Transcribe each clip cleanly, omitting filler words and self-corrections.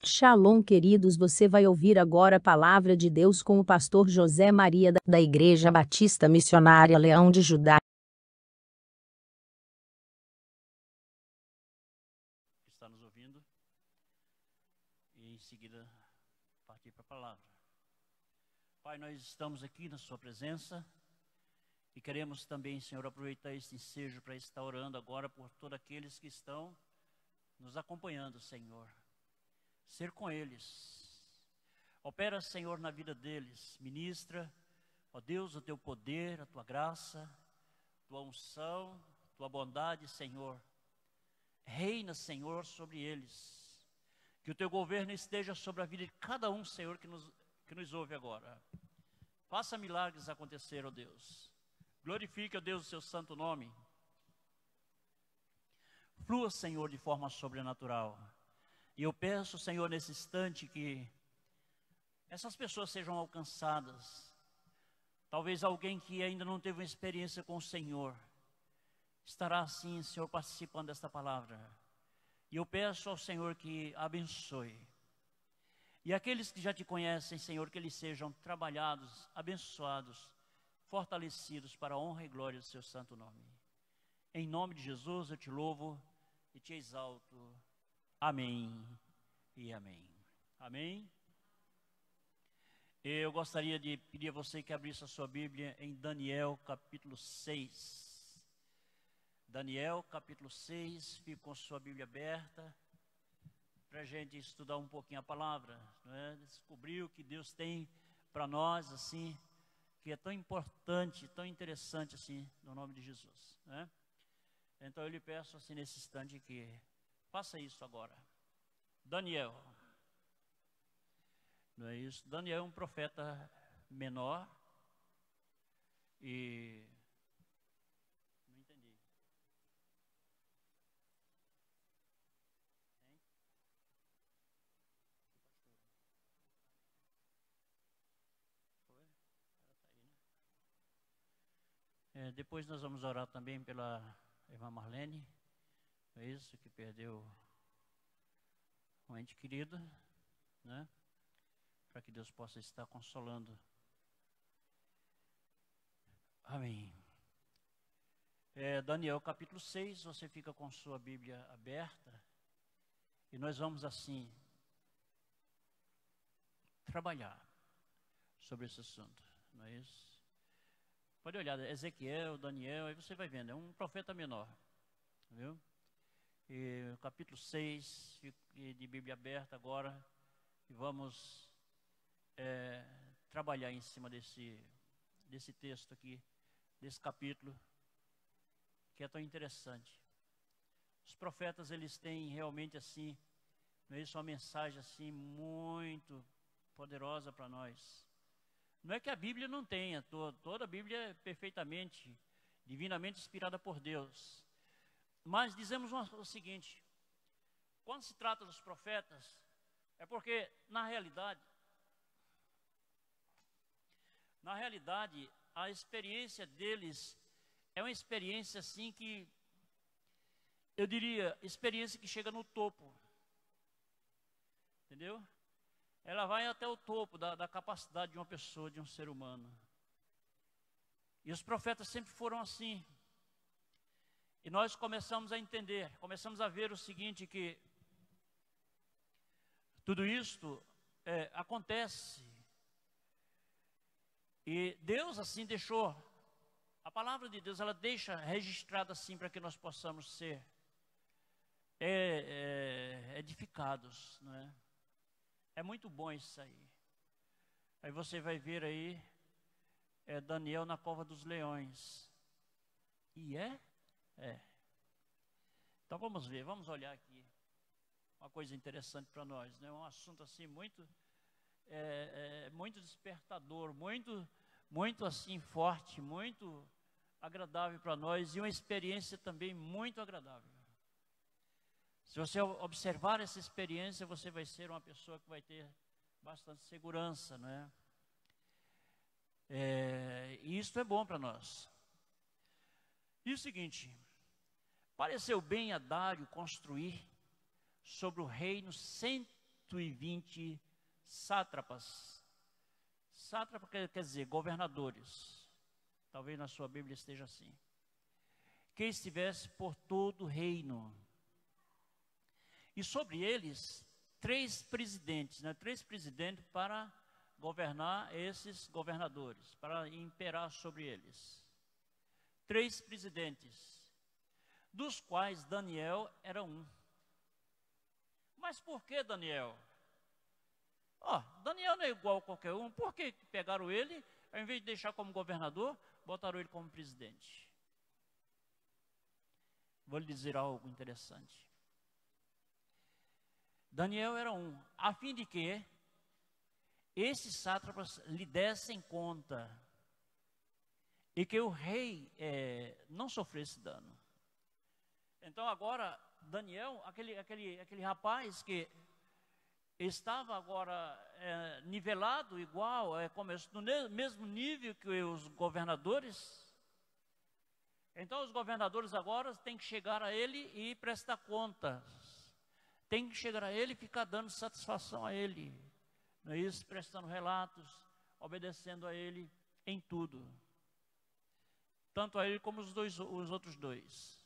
Shalom, queridos. Você vai ouvir agora a palavra de Deus com o pastor José Maria da Igreja Batista Missionária Leão de Judá. Está nos ouvindo e em seguida partir para a palavra. Pai, nós estamos aqui na sua presença e queremos também, Senhor, aproveitar esse ensejo para estar orando agora por todos aqueles que estão nos acompanhando, Senhor. Ser com eles. Opera, Senhor, na vida deles. Ministra, ó Deus, o teu poder, a tua graça, tua unção, tua bondade, Senhor. Reina, Senhor, sobre eles. Que o teu governo esteja sobre a vida de cada um, Senhor, que nos ouve agora. Faça milagres acontecer, ó Deus. Glorifique, ó Deus, o seu santo nome. Flua, Senhor, de forma sobrenatural. E eu peço, Senhor, nesse instante que essas pessoas sejam alcançadas. Talvez alguém que ainda não teve uma experiência com o Senhor estará assim, Senhor, participando desta palavra. E eu peço ao Senhor que abençoe. E aqueles que já te conhecem, Senhor, que eles sejam trabalhados, abençoados, fortalecidos para a honra e glória do seu santo nome. Em nome de Jesus eu te louvo e te exalto. Amém e amém. Amém. Eu gostaria de pedir a você que abrisse a sua Bíblia em Daniel capítulo 6. Daniel capítulo 6, fique com sua Bíblia aberta, para a gente estudar um pouquinho a palavra, né? Descobrir o que Deus tem para nós, assim, que é tão importante, tão interessante, assim, no nome de Jesus, né? Então eu lhe peço, assim, nesse instante que faça isso agora. Daniel, não é isso? Daniel é um profeta menor e... não entendi. Depois nós vamos orar também pela irmã Marlene, é isso, que perdeu um ente querido, né? Para que Deus possa estar consolando. Amém. Daniel capítulo 6, você fica com sua Bíblia aberta e nós vamos assim trabalhar sobre esse assunto, não é isso? Pode olhar, Ezequiel, Daniel, aí você vai vendo, é um profeta menor, viu? E capítulo 6, fique de Bíblia aberta agora e vamos trabalhar em cima desse texto aqui, desse capítulo, que é tão interessante. Os profetas, eles têm realmente assim, não é isso, uma mensagem assim muito poderosa para nós. Não é que a Bíblia não tenha, toda a Bíblia é perfeitamente, divinamente inspirada por Deus. Mas dizemos o seguinte, quando se trata dos profetas, é porque na realidade, a experiência deles é uma experiência assim que, eu diria, experiência que chega no topo. Entendeu? Ela vai até o topo da capacidade de uma pessoa, de um ser humano. E os profetas sempre foram assim. E nós começamos a entender, começamos a ver o seguinte, que tudo isto acontece. E Deus assim deixou, a palavra de Deus, ela deixa registrada assim para que nós possamos ser edificados, não é? É muito bom isso aí. Aí você vai ver aí, Daniel na cova dos leões. E Então vamos ver, vamos olhar aqui. Uma coisa interessante para nós, né? Um assunto assim muito, muito despertador, muito assim forte, muito agradável para nós e uma experiência também muito agradável. Se você observar essa experiência, você vai ser uma pessoa que vai ter bastante segurança, né? E isso é bom para nós. E o seguinte, pareceu bem a Dário construir sobre o reino 120 sátrapas. Sátrapa quer dizer governadores. Talvez na sua Bíblia esteja assim. Que estivesse por todo o reino. E sobre eles, 3 presidentes, né? 3 presidentes para governar esses governadores, para imperar sobre eles. 3 presidentes, dos quais Daniel era um. Mas por que Daniel? Daniel não é igual a qualquer um. Por que pegaram ele, ao invés de deixar como governador, botaram ele como presidente? Vou lhe dizer algo interessante. Daniel era um, a fim de que esses sátrapas lhe dessem conta e que o rei não sofresse dano. Então agora, Daniel, aquele rapaz que estava agora nivelado igual, no mesmo nível que os governadores. Então os governadores agora têm que chegar a ele e prestar contas. Tem que chegar a ele e ficar dando satisfação a ele. Não é isso? Prestando relatos, obedecendo a ele em tudo. Tanto a ele como os outros 2.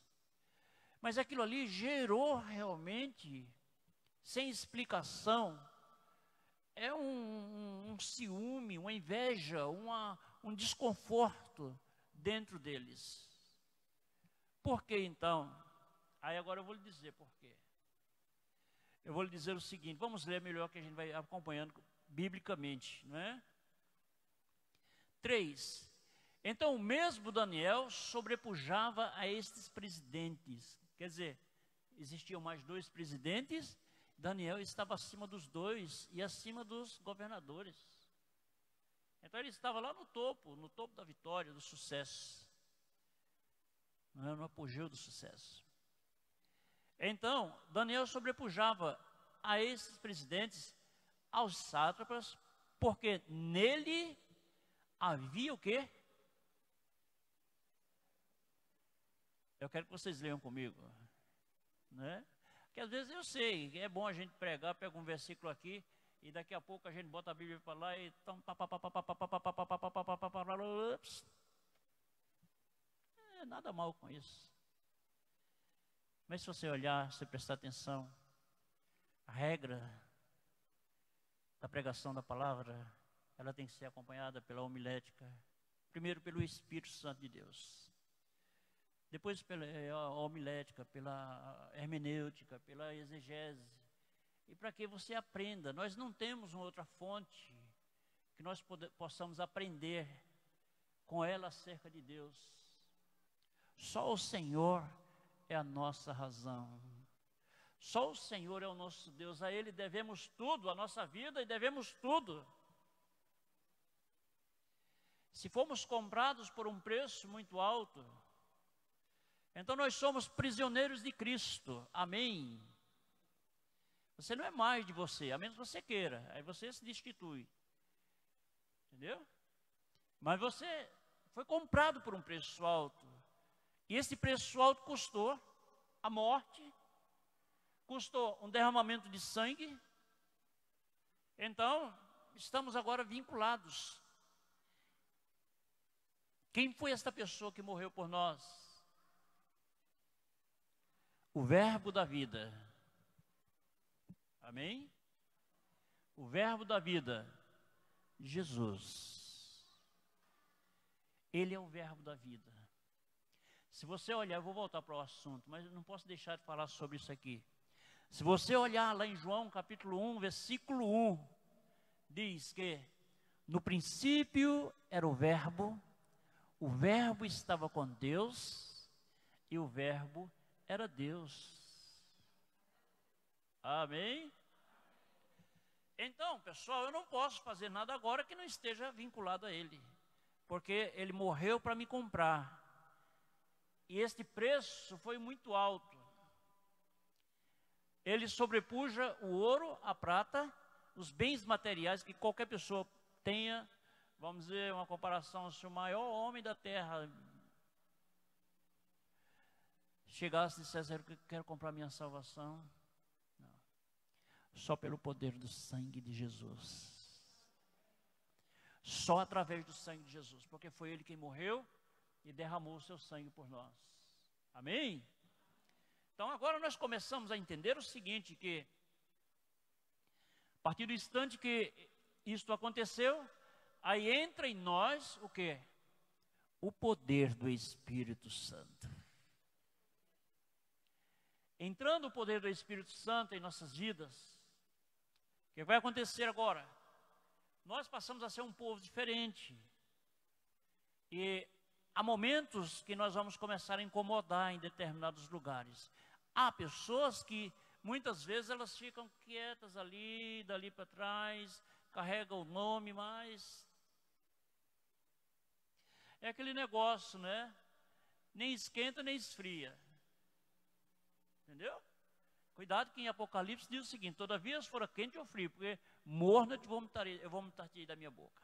Mas aquilo ali gerou realmente, sem explicação, um ciúme, uma inveja, um desconforto dentro deles. Por que então? Aí agora eu vou lhe dizer por quê. Eu vou lhe dizer o seguinte, vamos ler melhor que a gente vai acompanhando biblicamente, não é? 3. Então o mesmo Daniel sobrepujava a estes presidentes. Quer dizer, existiam mais 2 presidentes, Daniel estava acima dos 2 e acima dos governadores. Então ele estava lá no topo da vitória, do sucesso. Não é? No apogeu do sucesso. Então, Daniel sobrepujava a esses presidentes, aos sátrapas, porque nele havia o quê? Eu quero que vocês leiam comigo, né? Porque às vezes eu sei, é bom a gente pregar, pega um versículo aqui, e daqui a pouco a gente bota a Bíblia para lá e então, nada mal com isso. Mas se você olhar, se prestar atenção, a regra da pregação da palavra, ela tem que ser acompanhada pela homilética, primeiro pelo Espírito Santo de Deus, depois pela homilética, pela hermenêutica, pela exegese, e para que você aprenda. Nós não temos uma outra fonte que nós possamos aprender com ela acerca de Deus. Só o Senhor é a nossa razão. Só o Senhor é o nosso Deus. A Ele devemos tudo, a nossa vida, e devemos tudo. Se fomos comprados por um preço muito alto, então nós somos prisioneiros de Cristo. Amém? Você não é mais de você, a menos que você queira. Aí você se destitui. Entendeu? Mas você foi comprado por um preço alto. E esse preço alto custou a morte, custou um derramamento de sangue. Então, estamos agora vinculados. Quem foi esta pessoa que morreu por nós? O Verbo da vida. Amém? O Verbo da vida, Jesus. Ele é o Verbo da vida. Se você olhar, eu vou voltar para o assunto, mas eu não posso deixar de falar sobre isso aqui. Se você olhar lá em João capítulo 1, versículo 1, diz que no princípio era o Verbo estava com Deus e o Verbo era Deus. Amém? Então, pessoal, eu não posso fazer nada agora que não esteja vinculado a Ele, porque Ele morreu para me comprar. E este preço foi muito alto. Ele sobrepuja o ouro, a prata, os bens materiais que qualquer pessoa tenha. Vamos dizer, uma comparação, se o maior homem da terra chegasse e dissesse, eu quero comprar minha salvação. Não. Só pelo poder do sangue de Jesus. Só através do sangue de Jesus, porque foi Ele quem morreu e derramou o seu sangue por nós. Amém? Então agora nós começamos a entender o seguinte, que a partir do instante que isto aconteceu, aí entra em nós o quê? O poder do Espírito Santo. Entrando o poder do Espírito Santo em nossas vidas, o que vai acontecer agora? Nós passamos a ser um povo diferente. E há momentos que nós vamos começar a incomodar em determinados lugares. Há pessoas que muitas vezes elas ficam quietas ali, dali para trás, carregam o nome, mas é aquele negócio, né? Nem esquenta, nem esfria. Entendeu? Cuidado que em Apocalipse diz o seguinte: todavia se for quente ou frio, porque morno eu vomitar-te da minha boca.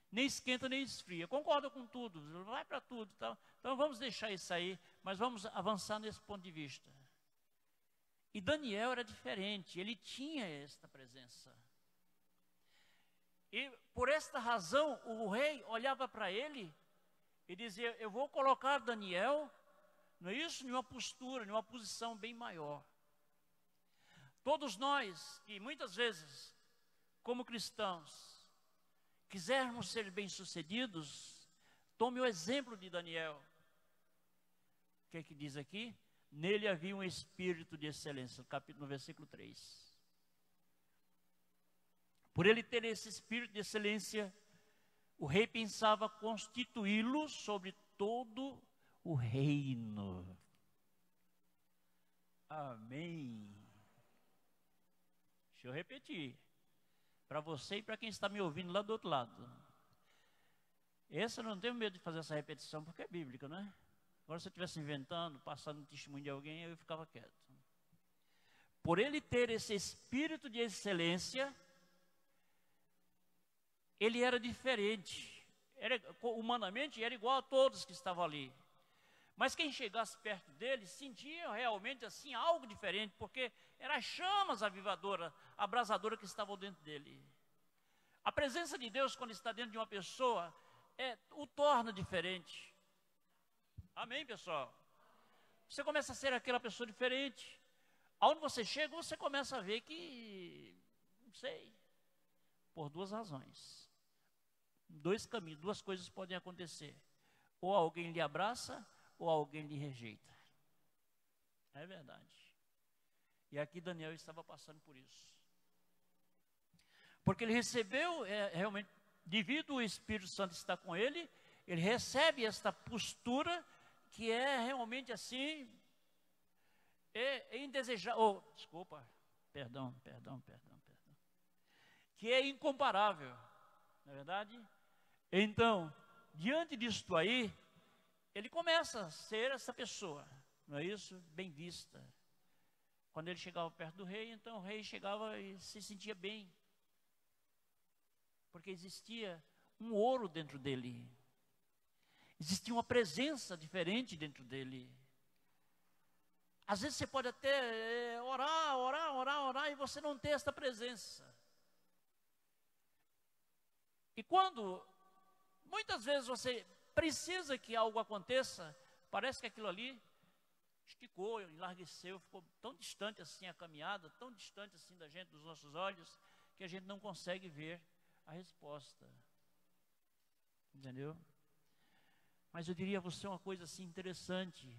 Nem esquenta, nem esfria. Concorda com tudo, vai para tudo. Tá? Então vamos deixar isso aí, mas vamos avançar nesse ponto de vista. E Daniel era diferente, ele tinha esta presença. E por esta razão, o rei olhava para ele e dizia: eu vou colocar Daniel, não é isso? Em uma postura, em uma posição bem maior. Todos nós, que muitas vezes, como cristãos, quisermos ser bem-sucedidos, tome o exemplo de Daniel. O que é que diz aqui? Nele havia um espírito de excelência, no versículo 3. Por ele ter esse espírito de excelência, o rei pensava constituí-lo sobre todo o reino. Amém. Deixa eu repetir. Para você e para quem está me ouvindo lá do outro lado. Essa eu não tenho medo de fazer essa repetição, porque é bíblica, não é? Agora se eu estivesse inventando, passando no testemunho de alguém, eu ficava quieto. Por ele ter esse espírito de excelência, ele era diferente. Humanamente era igual a todos que estavam ali. Mas quem chegasse perto dele sentia realmente assim algo diferente, porque eram as chamas avivadoras, abrasadoras que estavam dentro dele. A presença de Deus, quando está dentro de uma pessoa, o torna diferente. Amém, pessoal? Você começa a ser aquela pessoa diferente. Aonde você chega, você começa a ver que, não sei, por duas razões. Dois caminhos, duas coisas podem acontecer. Ou alguém lhe abraça, ou alguém lhe rejeita. É verdade. E aqui Daniel estava passando por isso. Porque ele recebeu, realmente, devido ao Espírito Santo estar com ele, ele recebe esta postura que é realmente assim, indesejável, perdão. Que é incomparável, não é verdade? Então, diante disto aí, ele começa a ser essa pessoa, não é isso? Bem vista. Quando ele chegava perto do rei, então o rei chegava e se sentia bem. Porque existia um ouro dentro dele. Existia uma presença diferente dentro dele. Às vezes você pode até orar, e você não ter esta presença. E quando, muitas vezes você precisa que algo aconteça, parece que aquilo ali esticou, enlargueceu, ficou tão distante assim a caminhada, tão distante assim da gente, dos nossos olhos, que a gente não consegue ver a resposta. Entendeu? Mas eu diria a você uma coisa assim interessante,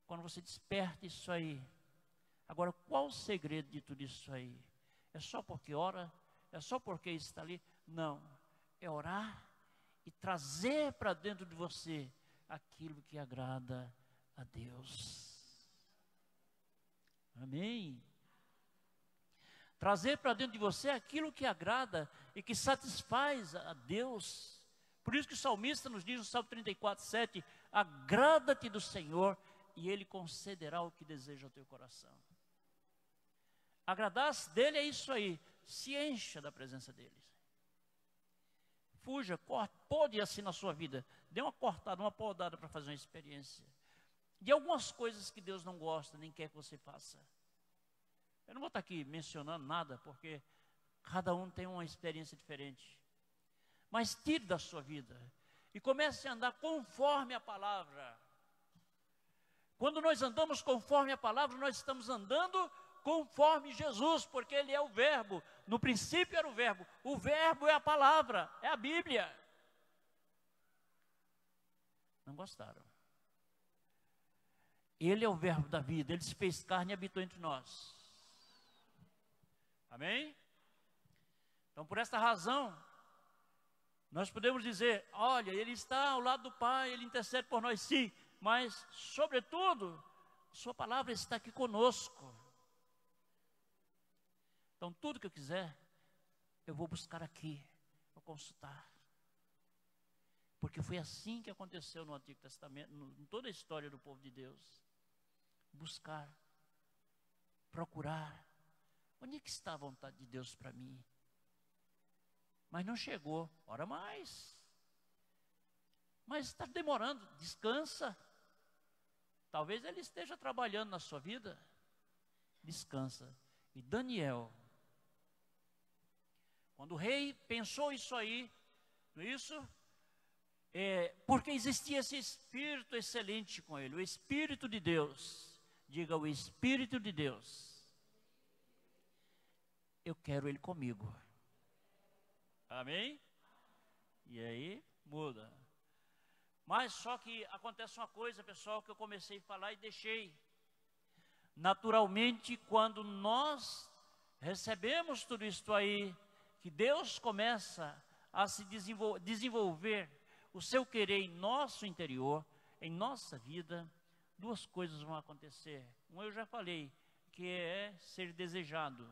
quando você desperta isso aí. Agora, qual o segredo de tudo isso aí? É só porque ora? É só porque está ali? Não, é orar e trazer para dentro de você aquilo que agrada a Deus. Amém? Trazer para dentro de você aquilo que agrada e que satisfaz a Deus. Por isso que o salmista nos diz no Salmo 34:7, agrada-te do Senhor e Ele concederá o que deseja ao teu coração. Agradar-se dele é isso aí, se encha da presença dele. Fuja, pode assim na sua vida, dê uma cortada, uma podada para fazer uma experiência de algumas coisas que Deus não gosta, nem quer que você faça. Eu não estar aqui mencionando nada, porque cada um tem uma experiência diferente. Mas tire da sua vida e comece a andar conforme a palavra. Quando nós andamos conforme a palavra, nós estamos andando conforme Jesus, porque Ele é o verbo. No princípio era o verbo é a palavra, é a Bíblia. Não gostaram. Ele é o verbo da vida, Ele se fez carne e habitou entre nós. Amém? Então, por esta razão, nós podemos dizer, olha, Ele está ao lado do Pai, Ele intercede por nós, sim, mas, sobretudo, Sua palavra está aqui conosco. Então, tudo que eu quiser, eu vou buscar aqui, vou consultar. Porque foi assim que aconteceu no Antigo Testamento, em toda a história do povo de Deus. Buscar, procurar. Onde é que está a vontade de Deus para mim? Mas não chegou, ora mais. Mas está demorando, descansa. Talvez Ele esteja trabalhando na sua vida. Descansa. E Daniel, quando o rei pensou isso aí, não é isso? Porque existia esse espírito excelente com ele, o Espírito de Deus. Diga, o Espírito de Deus. Eu quero ele comigo. Amém? E aí, muda. Mas só que acontece uma coisa, pessoal, que eu comecei a falar e deixei. Naturalmente, quando nós recebemos tudo isso aí, que Deus começa a se desenvolver o seu querer em nosso interior, em nossa vida, duas coisas vão acontecer. Uma eu já falei, que é ser desejado.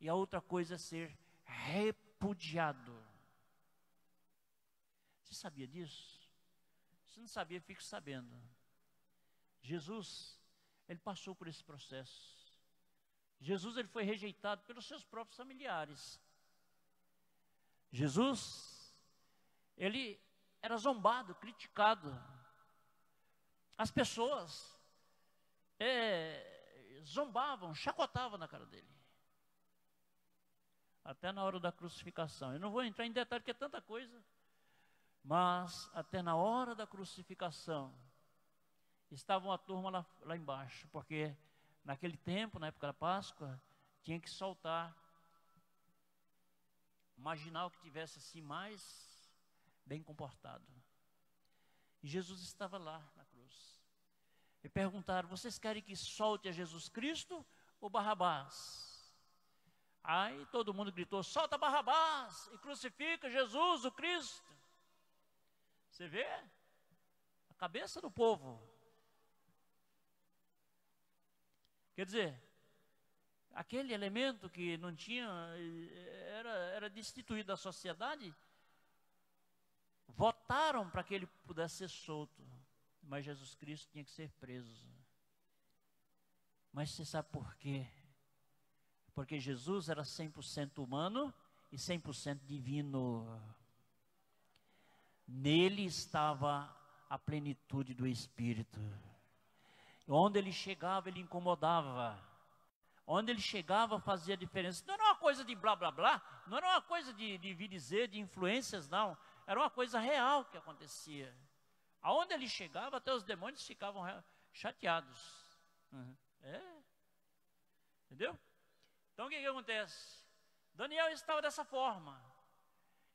E a outra coisa é ser repudiado. Você sabia disso? Se não sabia, fique sabendo. Jesus, Ele passou por esse processo. Jesus, Ele foi rejeitado pelos seus próprios familiares. Jesus, Ele era zombado, criticado. As pessoas zombavam, chacotavam na cara dele. Até na hora da crucificação. Eu não vou entrar em detalhe, porque é tanta coisa. Mas até na hora da crucificação, estava uma turma lá embaixo. Porque naquele tempo, na época da Páscoa, tinha que soltar um marginal que tivesse assim mais bem comportado. E Jesus estava lá na cruz. E perguntaram, vocês querem que solte a Jesus Cristo ou Barrabás? Aí todo mundo gritou, solta Barrabás e crucifica Jesus, o Cristo. Você vê? A cabeça do povo. Quer dizer, aquele elemento que não tinha, era destituído da sociedade, votaram para que ele pudesse ser solto. Mas Jesus Cristo tinha que ser preso. Mas você sabe por quê? Porque Jesus era 100% humano e 100% divino. Nele estava a plenitude do Espírito. Onde ele chegava, ele incomodava. Onde ele chegava, fazia diferença. Não era uma coisa de blá, blá, blá. Não era uma coisa de vir dizer, de influências, não. Era uma coisa real que acontecia. Aonde ele chegava, até os demônios ficavam chateados. Entendeu? Então o que acontece? Daniel estava dessa forma.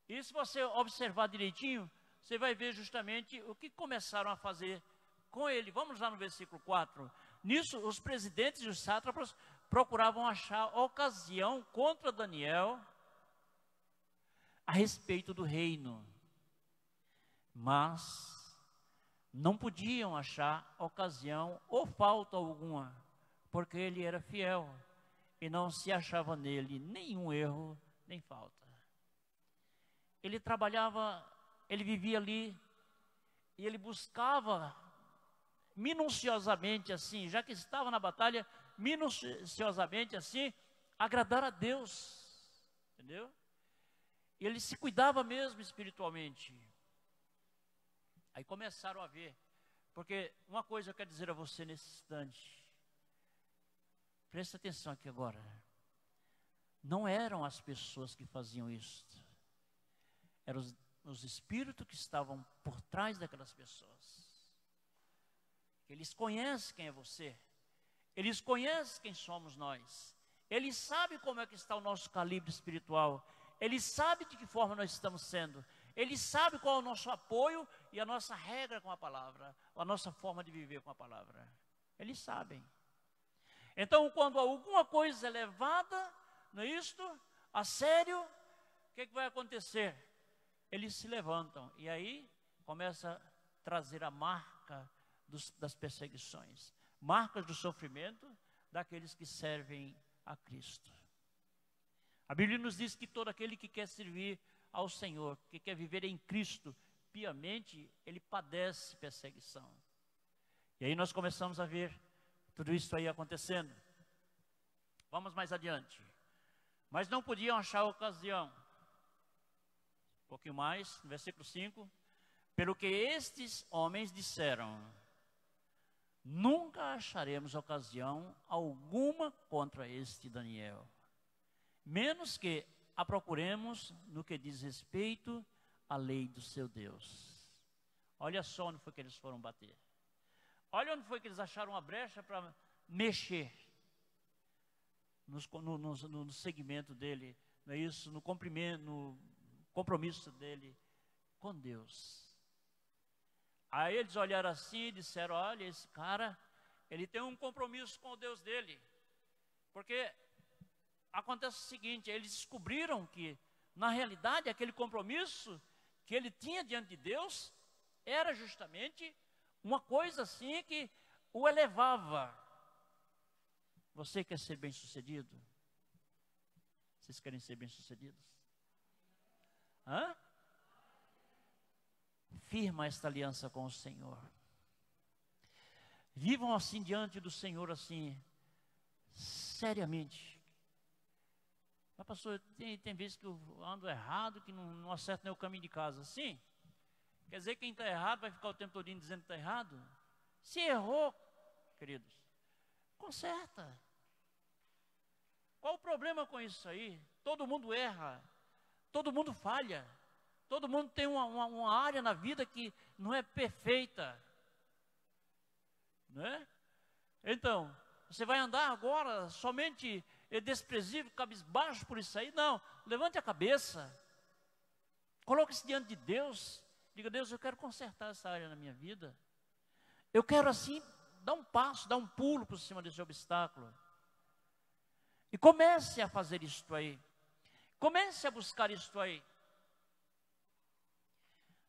E se você observar direitinho, você vai ver justamente o que começaram a fazer com ele. Vamos lá no versículo 4. Nisso, os presidentes e os sátrapas procuravam achar ocasião contra Daniel a respeito do reino. Mas não podiam achar ocasião ou falta alguma, porque ele era fiel e não se achava nele nenhum erro nem falta. Ele trabalhava, ele vivia ali e ele buscava minuciosamente assim, já que estava na batalha, minuciosamente assim, agradar a Deus, entendeu? E ele se cuidava mesmo espiritualmente. Aí começaram a ver, porque uma coisa eu quero dizer a você nesse instante, Presta atenção aqui agora. Não eram as pessoas que faziam isso. Eram os espíritos que estavam por trás daquelas pessoas. Eles conhecem quem é você. Eles conhecem quem somos nós. Eles sabem como é que está o nosso calibre espiritual. Eles sabem de que forma nós estamos sendo. Eles sabem qual é o nosso apoio e a nossa regra com a palavra. A nossa forma de viver com a palavra. Eles sabem. Então, quando alguma coisa é levada, não é isto? A sério, o que vai acontecer? Eles se levantam e aí começa a trazer a marca das perseguições, marcas do sofrimento daqueles que servem a Cristo. A Bíblia nos diz que todo aquele que quer servir ao Senhor, que quer viver em Cristo piamente, ele padece perseguição. E aí nós começamos a ver tudo isso aí acontecendo. Vamos mais adiante. Mas não podiam achar ocasião. Um pouquinho mais, no versículo 5. Pelo que estes homens disseram, nunca acharemos ocasião alguma contra este Daniel, menos que a procuremos no que diz respeito à lei do seu Deus. Olha só onde foi que eles foram bater. Olha onde foi que eles acharam uma brecha para mexer no segmento dele, não é isso? No compromisso dele com Deus. Aí eles olharam assim e disseram, olha, esse cara, ele tem um compromisso com o Deus dele. Porque acontece o seguinte, eles descobriram que, na realidade, aquele compromisso que ele tinha diante de Deus, era justamente uma coisa assim que o elevava. Você quer ser bem-sucedido? Vocês querem ser bem-sucedidos? Hã? Firma esta aliança com o Senhor. Vivam assim diante do Senhor, assim, seriamente. Mas pastor, tem vezes que eu ando errado, que não acerto nem o caminho de casa. Sim. Quer dizer que quem está errado vai ficar o tempo todo dizendo que está errado? Se errou, queridos, conserta. Qual o problema com isso aí? Todo mundo erra, todo mundo falha, todo mundo tem uma área na vida que não é perfeita, não é? Então, você vai andar agora somente desprezível, cabisbaixo por isso aí? Não, levante a cabeça, coloque-se diante de Deus, diga, Deus, eu quero consertar essa área na minha vida, eu quero assim, dar um passo, dar um pulo por cima desse obstáculo. E comece a fazer isto aí. Comece a buscar isto aí.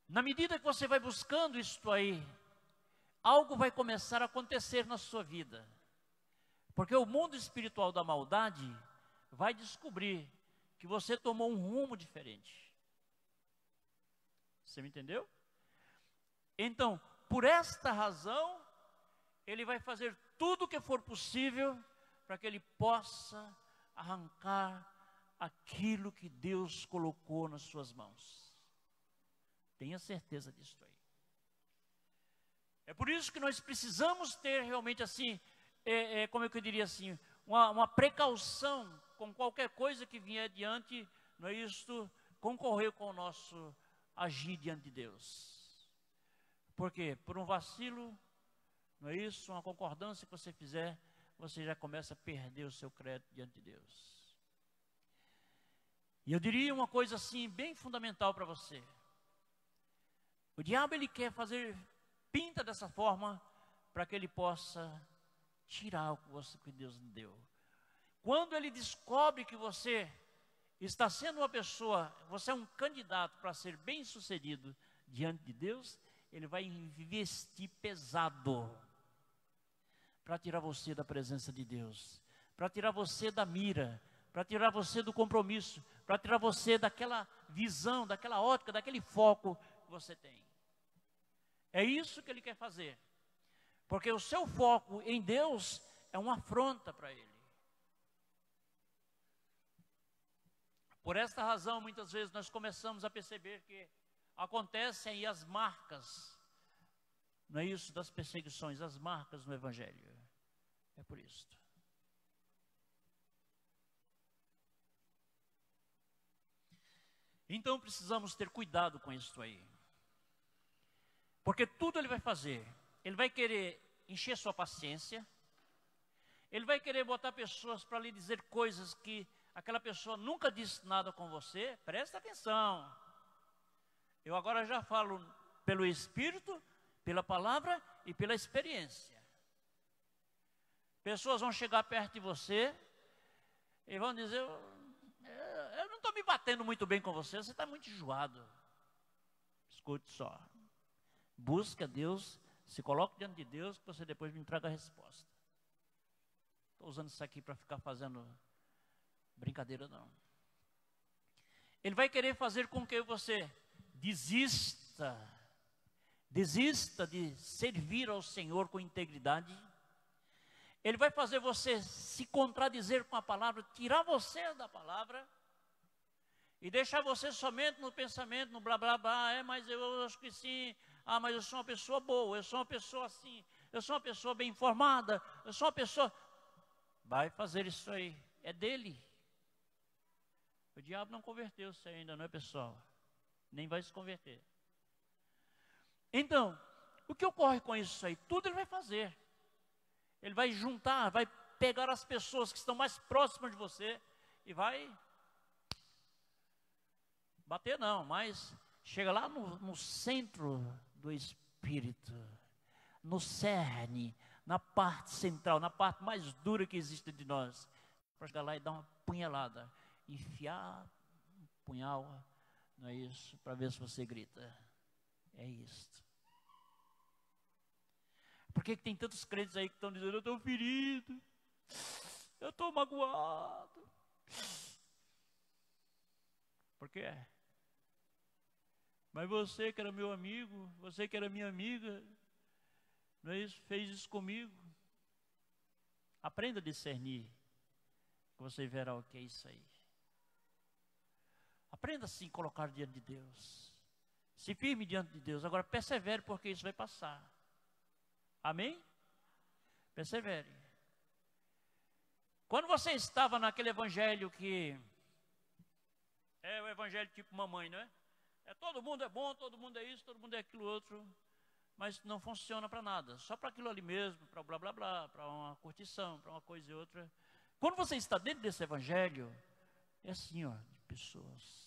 Na medida que você vai buscando isto aí, algo vai começar a acontecer na sua vida. Porque o mundo espiritual da maldade vai descobrir que você tomou um rumo diferente. Você me entendeu? Então, por esta razão, ele vai fazer tudo o que for possível para que ele possa arrancar aquilo que Deus colocou nas suas mãos. Tenha certeza disso aí. É por isso que nós precisamos ter realmente assim, como é que eu diria assim, uma precaução com qualquer coisa que vier diante, não é isso, concorrer com o nosso agir diante de Deus. Por quê? Por um vacilo, não é isso, uma concordância que você fizer, você já começa a perder o seu crédito diante de Deus. E eu diria uma coisa assim, bem fundamental para você. O diabo, ele quer fazer pinta dessa forma, para que ele possa tirar o que Deus lhe deu. Quando ele descobre que você está sendo uma pessoa, você é um candidato para ser bem-sucedido diante de Deus, ele vai investir pesado para tirar você da presença de Deus, para tirar você da mira, para tirar você do compromisso, para tirar você daquela visão, daquela ótica, daquele foco que você tem. É isso que ele quer fazer, porque o seu foco em Deus é uma afronta para ele. Por esta razão, muitas vezes nós começamos a perceber que acontecem aí as marcas, não é isso, das perseguições, as marcas no Evangelho. É por isso. Então precisamos ter cuidado com isso aí. Porque tudo ele vai fazer. Ele vai querer encher sua paciência. Ele vai querer botar pessoas para lhe dizer coisas que aquela pessoa nunca disse nada com você. Presta atenção. Eu agora já falo pelo Espírito, pela palavra e pela experiência. Pessoas vão chegar perto de você e vão dizer: eu não estou me batendo muito bem com você, você está muito enjoado. Escute só. Busque a Deus, se coloque diante de Deus, que você depois me entrega a resposta. Estou usando isso aqui para ficar fazendo brincadeira, não. Ele vai querer fazer com que você desista de servir ao Senhor com integridade. Ele vai fazer você se contradizer com a palavra, tirar você da palavra e deixar você somente no pensamento, no blá blá blá. Mas eu acho que sim. Mas eu sou uma pessoa boa, eu sou uma pessoa assim, eu sou uma pessoa bem informada, eu sou uma pessoa... Vai fazer isso aí, é dele. O diabo não converteu-se ainda, não é, pessoal? Nem vai se converter. Então, o que ocorre com isso aí? Tudo ele vai fazer. Ele vai juntar, vai pegar as pessoas que estão mais próximas de você e vai bater não, mas chega lá no centro do Espírito, no cerne, na parte central, na parte mais dura que existe de nós, para chegar lá e dar uma punhalada, enfiar um punhal, não é isso? Para ver se você grita. É isso. Por que tem tantos crentes aí que estão dizendo: eu estou ferido, eu estou magoado? Por quê? Mas você que era meu amigo, você que era minha amiga, não é isso? Fez isso comigo. Aprenda a discernir, que você verá o que é isso aí. Aprenda a se colocar diante de Deus. Se firme diante de Deus. Agora persevere, porque isso vai passar. Amém? Persevere. Quando você estava naquele evangelho que é o evangelho tipo mamãe, não é? Todo mundo é bom, todo mundo é isso, todo mundo é aquilo outro, mas não funciona para nada, só para aquilo ali mesmo, para blá blá blá, para uma curtição, para uma coisa e outra. Quando você está dentro desse evangelho, é assim, ó, de pessoas.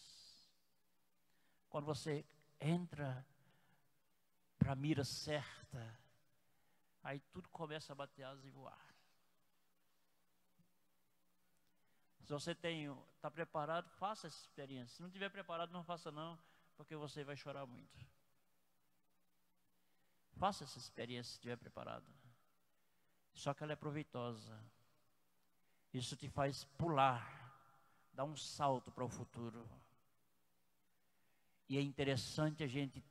Quando você entra para a mira certa, aí tudo começa a bater asas e voar. Se você está preparado, faça essa experiência. Se não estiver preparado, não faça não, porque você vai chorar muito. Faça essa experiência se estiver preparado. Só que ela é proveitosa. Isso te faz pular, dar um salto para o futuro. E é interessante a gente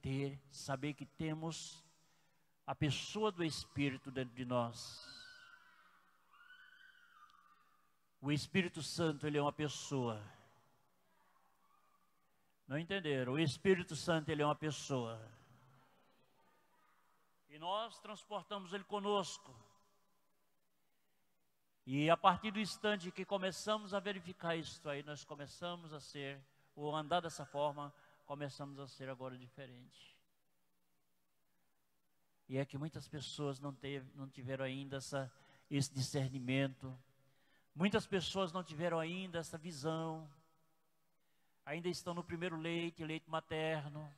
saber que temos a pessoa do Espírito dentro de nós. O Espírito Santo, ele é uma pessoa. Não entenderam? O Espírito Santo, ele é uma pessoa. E nós transportamos ele conosco. E a partir do instante que começamos a verificar isso aí, nós começamos a ser, ou andar dessa forma, começamos a ser agora diferente. E é que muitas pessoas não tiveram ainda esse discernimento. Muitas pessoas não tiveram ainda essa visão. Ainda estão no primeiro leite materno.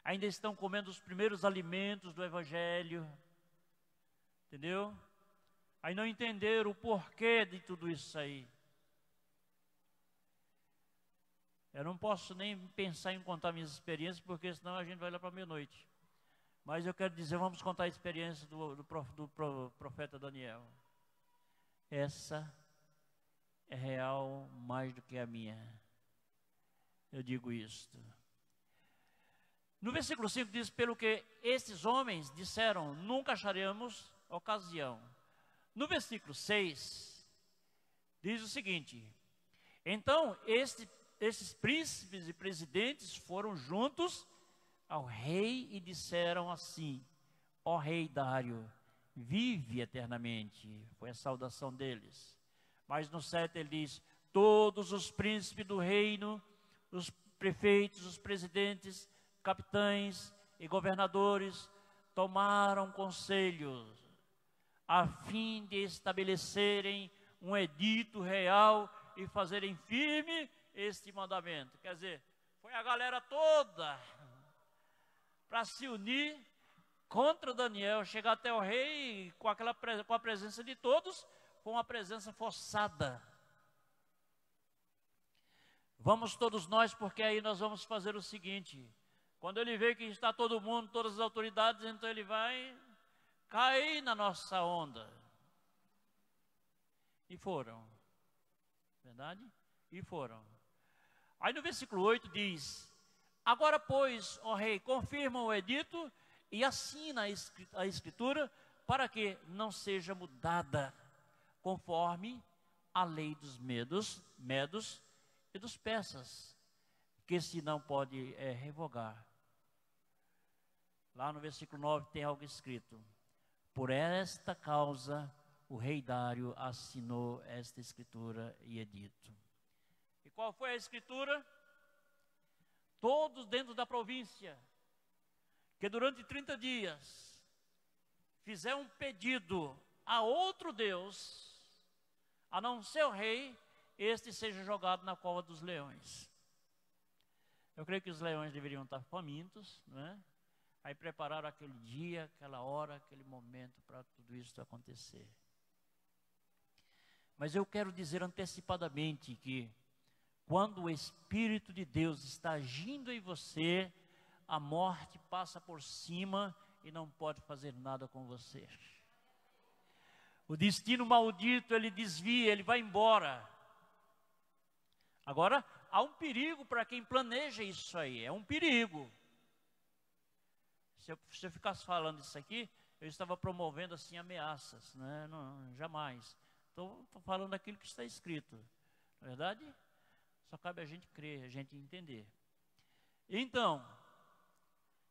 Ainda estão comendo os primeiros alimentos do Evangelho. Entendeu? Aí não entenderam o porquê de tudo isso aí. Eu não posso nem pensar em contar minhas experiências, porque senão a gente vai lá para meia-noite. Mas eu quero dizer, vamos contar a experiência do profeta Daniel. Essa é real mais do que a minha. Eu digo isto. No versículo 5 diz: pelo que esses homens disseram, nunca acharemos ocasião. No versículo 6, diz o seguinte: então esses príncipes e presidentes foram juntos ao rei e disseram assim: ó rei Dário, vive eternamente. Foi a saudação deles. Mas no 7 ele diz: todos os príncipes do reino, os prefeitos, os presidentes, capitães e governadores tomaram conselhos a fim de estabelecerem um edito real e fazerem firme este mandamento. Quer dizer, foi a galera toda para se unir contra Daniel, chegar até o rei com a presença de todos, com uma presença forçada. Vamos todos nós, porque aí nós vamos fazer o seguinte: quando ele vê que está todo mundo, todas as autoridades, então ele vai cair na nossa onda. E foram. Verdade? E foram. Aí no versículo 8 diz: agora, pois, ó rei, confirma o edito e assina a escritura para que não seja mudada conforme a lei dos medos e dos persas, que se não pode revogar. Lá no versículo 9 tem algo escrito: por esta causa o rei Dário assinou esta escritura e edito. E qual foi a escritura? Todos dentro da província, que durante 30 dias fizer um pedido a outro Deus, a não ser o rei, este seja jogado na cova dos leões. Eu creio que os leões deveriam estar famintos, não é? Aí prepararam aquele dia, aquela hora, aquele momento para tudo isso acontecer. Mas eu quero dizer antecipadamente que quando o Espírito de Deus está agindo em você, a morte passa por cima e não pode fazer nada com você. O destino maldito, ele desvia, ele vai embora. Agora, há um perigo para quem planeja isso aí, é um perigo. Se eu ficasse falando isso aqui, eu estava promovendo assim ameaças, né? Não, jamais. Estou falando aquilo que está escrito, não é verdade? Só cabe a gente crer, a gente entender. Então,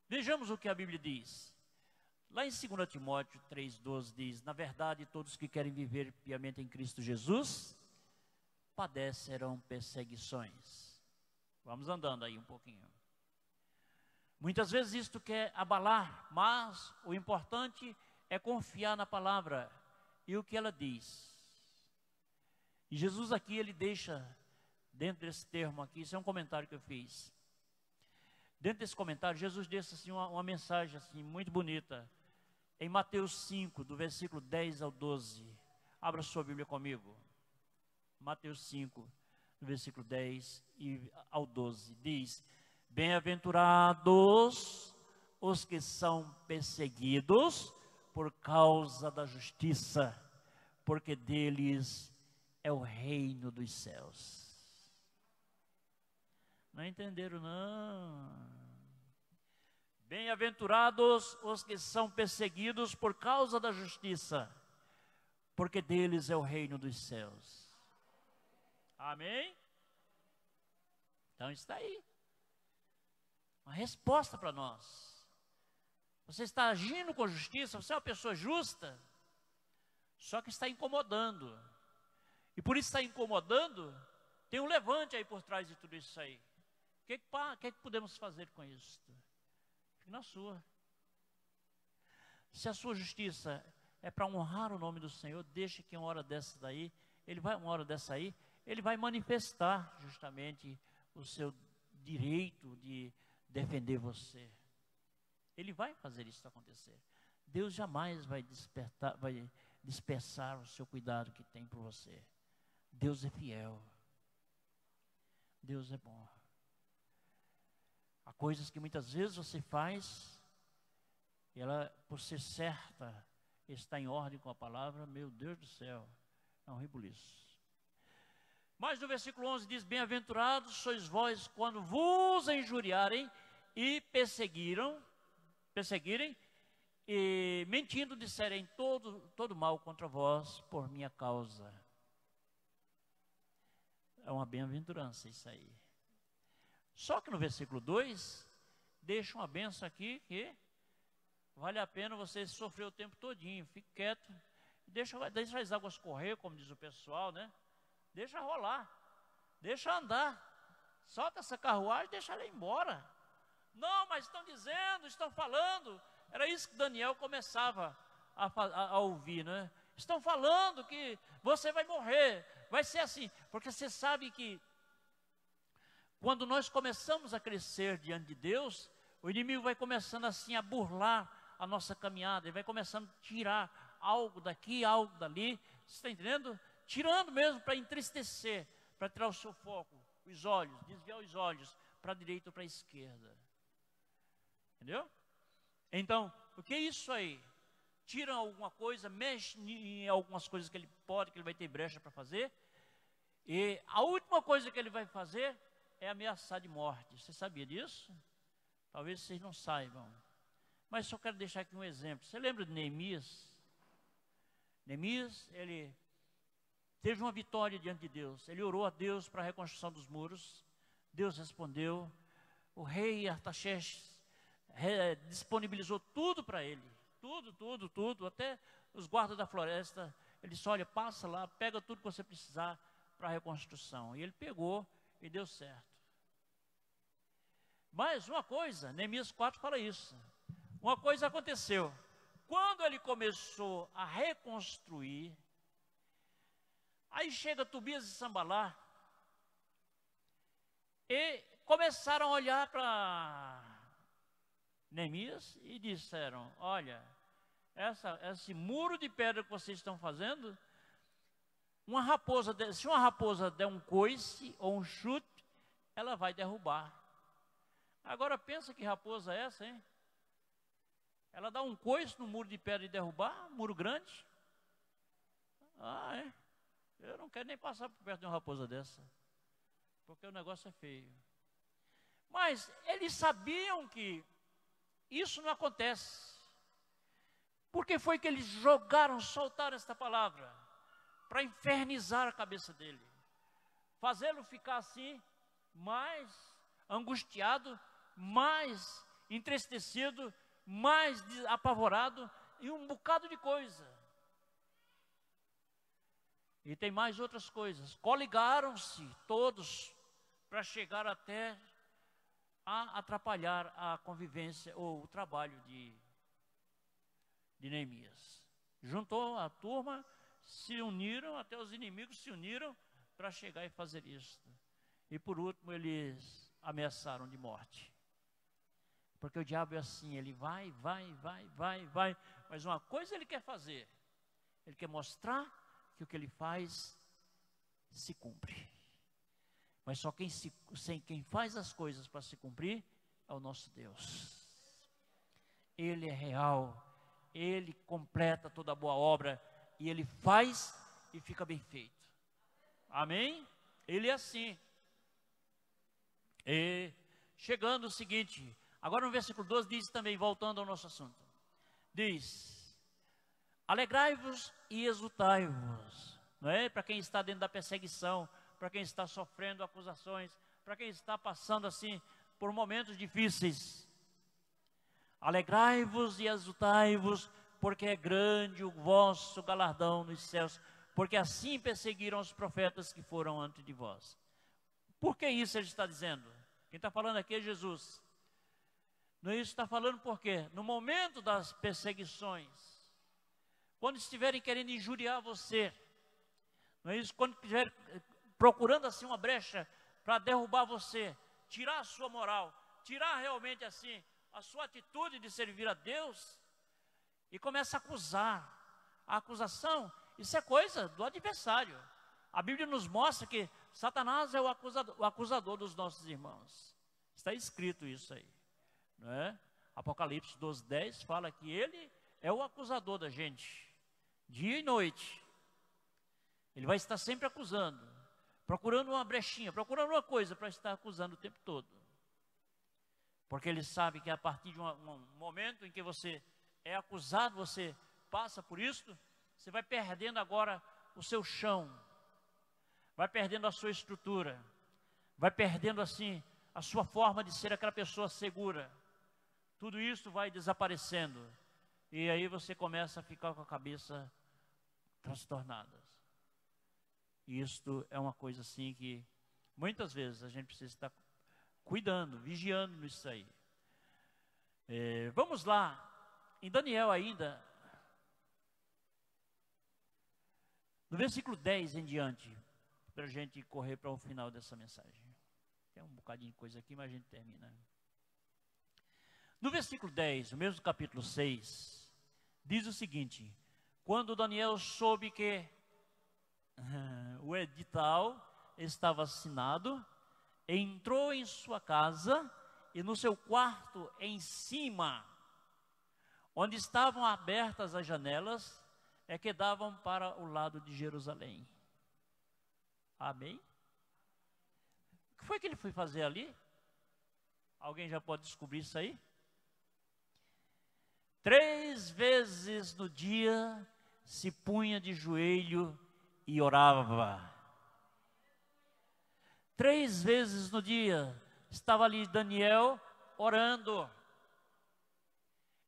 vejamos o que a Bíblia diz. Lá em 2 Timóteo 3,12 diz: na verdade, todos que querem viver piamente em Cristo Jesus padecerão perseguições. Vamos andando aí um pouquinho. Muitas vezes isto quer abalar, mas o importante é confiar na palavra e o que ela diz. E Jesus aqui, ele deixa, dentro desse termo aqui, isso é um comentário que eu fiz. Dentro desse comentário, Jesus deixa assim, uma mensagem assim, muito bonita. Em Mateus 5, do versículo 10 ao 12. Abra sua Bíblia comigo. Mateus 5, do versículo 10 ao 12. Diz: bem-aventurados os que são perseguidos por causa da justiça, porque deles é o reino dos céus. Não entenderam, não? Bem-aventurados os que são perseguidos por causa da justiça, porque deles é o reino dos céus. Amém? Então está aí uma resposta para nós. Você está agindo com justiça, você é uma pessoa justa, só que está incomodando. E por isso está incomodando, tem um levante aí por trás de tudo isso aí. O que podemos fazer com isso? Fique na sua. Se a sua justiça é para honrar o nome do Senhor, deixe que uma hora dessa aí, ele vai manifestar justamente o seu direito de defender você. Ele vai fazer isso acontecer. Deus jamais vai dispersar o seu cuidado que tem por você. Deus é fiel. Deus é bom. Há coisas que muitas vezes você faz, e ela, por ser certa, está em ordem com a palavra, meu Deus do céu, é um rebuliço. Mas no versículo 11 diz: bem-aventurados sois vós quando vos injuriarem e perseguirem, e mentindo disserem todo mal contra vós por minha causa. É uma bem-aventurança isso aí. Só que no versículo 2, deixa uma benção aqui que vale a pena você sofrer o tempo todinho. Fique quieto, deixa as águas correr, como diz o pessoal, né? Deixa rolar, deixa andar. solta essa carruagem e deixa ela ir embora. Não, mas estão dizendo, estão falando. Era isso que Daniel começava a ouvir, né? Estão falando que você vai morrer, vai ser assim. Porque você sabe que quando nós começamos a crescer diante de Deus, o inimigo vai começando assim a burlar a nossa caminhada, ele vai começando a tirar algo daqui, algo dali, você está entendendo? Tirando mesmo para entristecer, para tirar o seu foco, os olhos, desviar os olhos para a direita ou para a esquerda. Entendeu? Então, o que é isso aí? Tira alguma coisa, mexe em algumas coisas que ele pode, que ele vai ter brecha para fazer, e a última coisa que ele vai fazer é ameaçar de morte. Você sabia disso? Talvez vocês não saibam. Mas só quero deixar aqui um exemplo. Você lembra de Neemias? Neemias, ele teve uma vitória diante de Deus. Ele orou a Deus para a reconstrução dos muros. Deus respondeu. O rei Artaxerxes disponibilizou tudo para ele. Tudo. Até os guardas da floresta. Ele disse, olha, passa lá, pega tudo que você precisar para a reconstrução. E ele pegou e deu certo. Mas uma coisa, Neemias 4 fala isso. Uma coisa aconteceu. Quando ele começou a reconstruir, aí chega Tobias e Sambalá e começaram a olhar para Neemias e disseram, olha, esse muro de pedra que vocês estão fazendo, se uma raposa der um coice ou um chute, ela vai derrubar. Agora pensa que raposa é essa, hein? Ela dá um coice no muro de pedra e derrubar, um muro grande. Ah, é? Eu não quero nem passar por perto de uma raposa dessa, porque o negócio é feio. Mas eles sabiam que isso não acontece. Por que foi que eles soltaram esta palavra? Para infernizar a cabeça dele. Fazê-lo ficar assim, mais angustiado, mais entristecido, mais apavorado e um bocado de coisa. E tem mais outras coisas. Coligaram-se todos para chegar até a atrapalhar a convivência ou o trabalho de Neemias. Juntou a turma, se uniram, até os inimigos se uniram para chegar e fazer isso. E por último eles ameaçaram de morte. Porque o diabo é assim, ele vai, mas uma coisa ele quer fazer, ele quer mostrar que o que ele faz se cumpre. Mas só quem faz as coisas para se cumprir é o nosso Deus. Ele é real, ele completa toda a boa obra e ele faz e fica bem feito. Amém? Ele é assim. E chegando o seguinte, agora no versículo 12 diz também, voltando ao nosso assunto, diz, alegrai-vos e exultai-vos, não é? Para quem está dentro da perseguição, para quem está sofrendo acusações, para quem está passando assim por momentos difíceis. Alegrai-vos e exultai-vos, porque é grande o vosso galardão nos céus, porque assim perseguiram os profetas que foram antes de vós. Por que isso ele está dizendo? Quem está falando aqui é Jesus. Não é isso que está falando porque no momento das perseguições, quando estiverem querendo injuriar você, não é isso? Quando estiverem procurando assim uma brecha para derrubar você, tirar a sua moral, tirar realmente assim a sua atitude de servir a Deus, e começa a acusar. A acusação, isso é coisa do adversário. A Bíblia nos mostra que Satanás é o acusador dos nossos irmãos. Está escrito isso aí, não é? Apocalipse 12:10 fala que ele é o acusador da gente, dia e noite. Ele vai estar sempre acusando, procurando uma brechinha, procurando uma coisa para estar acusando o tempo todo. Porque ele sabe que a partir de um momento em que você é acusado, você passa por isso, você vai perdendo agora o seu chão, vai perdendo a sua estrutura, vai perdendo assim a sua forma de ser aquela pessoa segura. Tudo isso vai desaparecendo e aí você começa a ficar com a cabeça transtornada. E isto é uma coisa assim que Muitas vezes a gente precisa estar cuidando, vigiando nisso aí. Vamos lá, em Daniel ainda, no versículo 10 em diante, para a gente correr para o final dessa mensagem. Tem um bocadinho de coisa aqui, mas a gente termina. No versículo 10, o mesmo capítulo 6, diz o seguinte: quando Daniel soube que o edital estava assinado, entrou em sua casa e no seu quarto em cima, onde estavam abertas as janelas, que davam para o lado de Jerusalém. Amém? O que foi que ele foi fazer ali? Alguém já pode descobrir isso aí? 3 vezes no dia se punha de joelho e orava. 3 vezes no dia estava ali Daniel orando.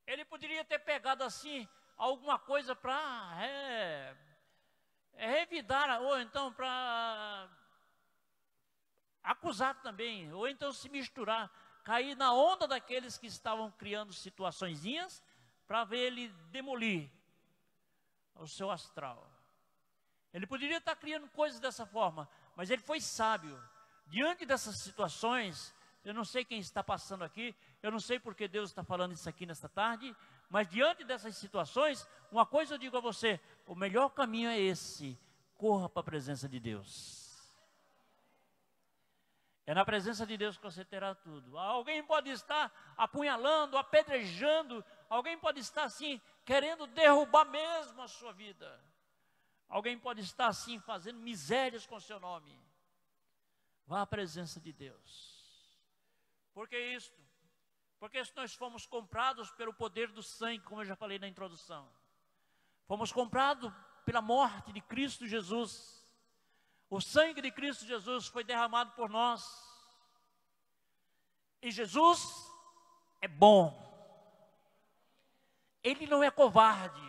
Ele poderia ter pegado assim alguma coisa para revidar, ou então para acusar também, ou então se misturar, cair na onda daqueles que estavam criando situaçõezinhas para ver ele demolir o seu astral. Ele poderia estar criando coisas dessa forma, mas ele foi sábio. Diante dessas situações, eu não sei quem está passando aqui, eu não sei porque Deus está falando isso aqui nesta tarde, mas diante dessas situações, uma coisa eu digo a você: o melhor caminho é esse: corra para a presença de Deus. É na presença de Deus que você terá tudo. Alguém pode estar apunhalando, apedrejando, alguém pode estar assim, querendo derrubar mesmo a sua vida. Alguém pode estar assim, fazendo misérias com o seu nome. Vá à presença de Deus. Por que isto? Porque nós fomos comprados pelo poder do sangue, como eu já falei na introdução. Fomos comprados pela morte de Cristo Jesus. O sangue de Cristo Jesus foi derramado por nós. E Jesus é bom. Ele não é covarde.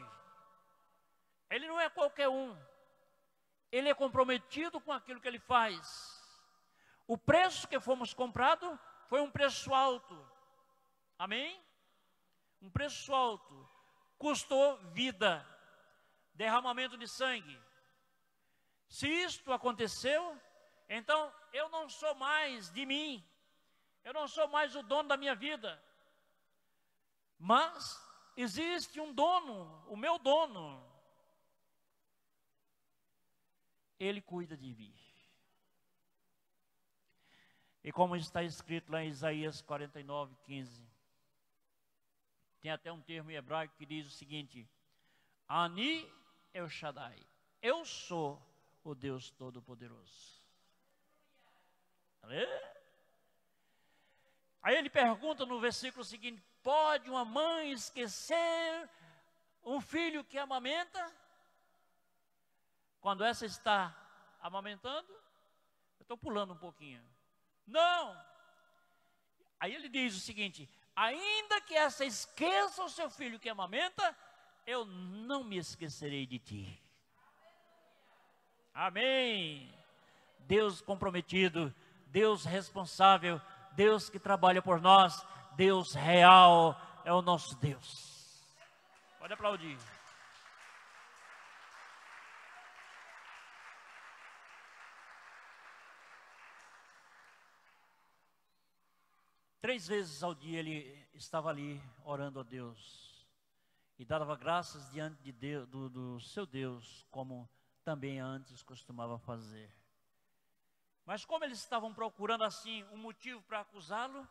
Ele não é qualquer um. Ele é comprometido com aquilo que ele faz. O preço que fomos comprados foi um preço alto. Amém? Um preço alto. Custou vida. Derramamento de sangue. Se isto aconteceu, então eu não sou mais de mim. Eu não sou mais o dono da minha vida. Mas existe um dono, o meu dono. Ele cuida de mim. E como está escrito lá em Isaías 49:15, tem até um termo em hebraico que diz o seguinte: Ani El Shaddai, eu sou o Deus Todo-Poderoso. Aí ele pergunta no versículo seguinte: pode uma mãe esquecer um filho que amamenta? Quando essa está amamentando? Eu estou pulando um pouquinho. Não. Aí ele diz o seguinte: ainda que essa esqueça o seu filho que amamenta, eu não me esquecerei de ti. Amém. Deus comprometido, Deus responsável, Deus que trabalha por nós, Deus real é o nosso Deus. Pode aplaudir. Três vezes ao dia ele estava ali orando a Deus e dava graças diante de Deus, do seu Deus, como também antes costumava fazer. Mas como eles estavam procurando assim um motivo para acusá-lo,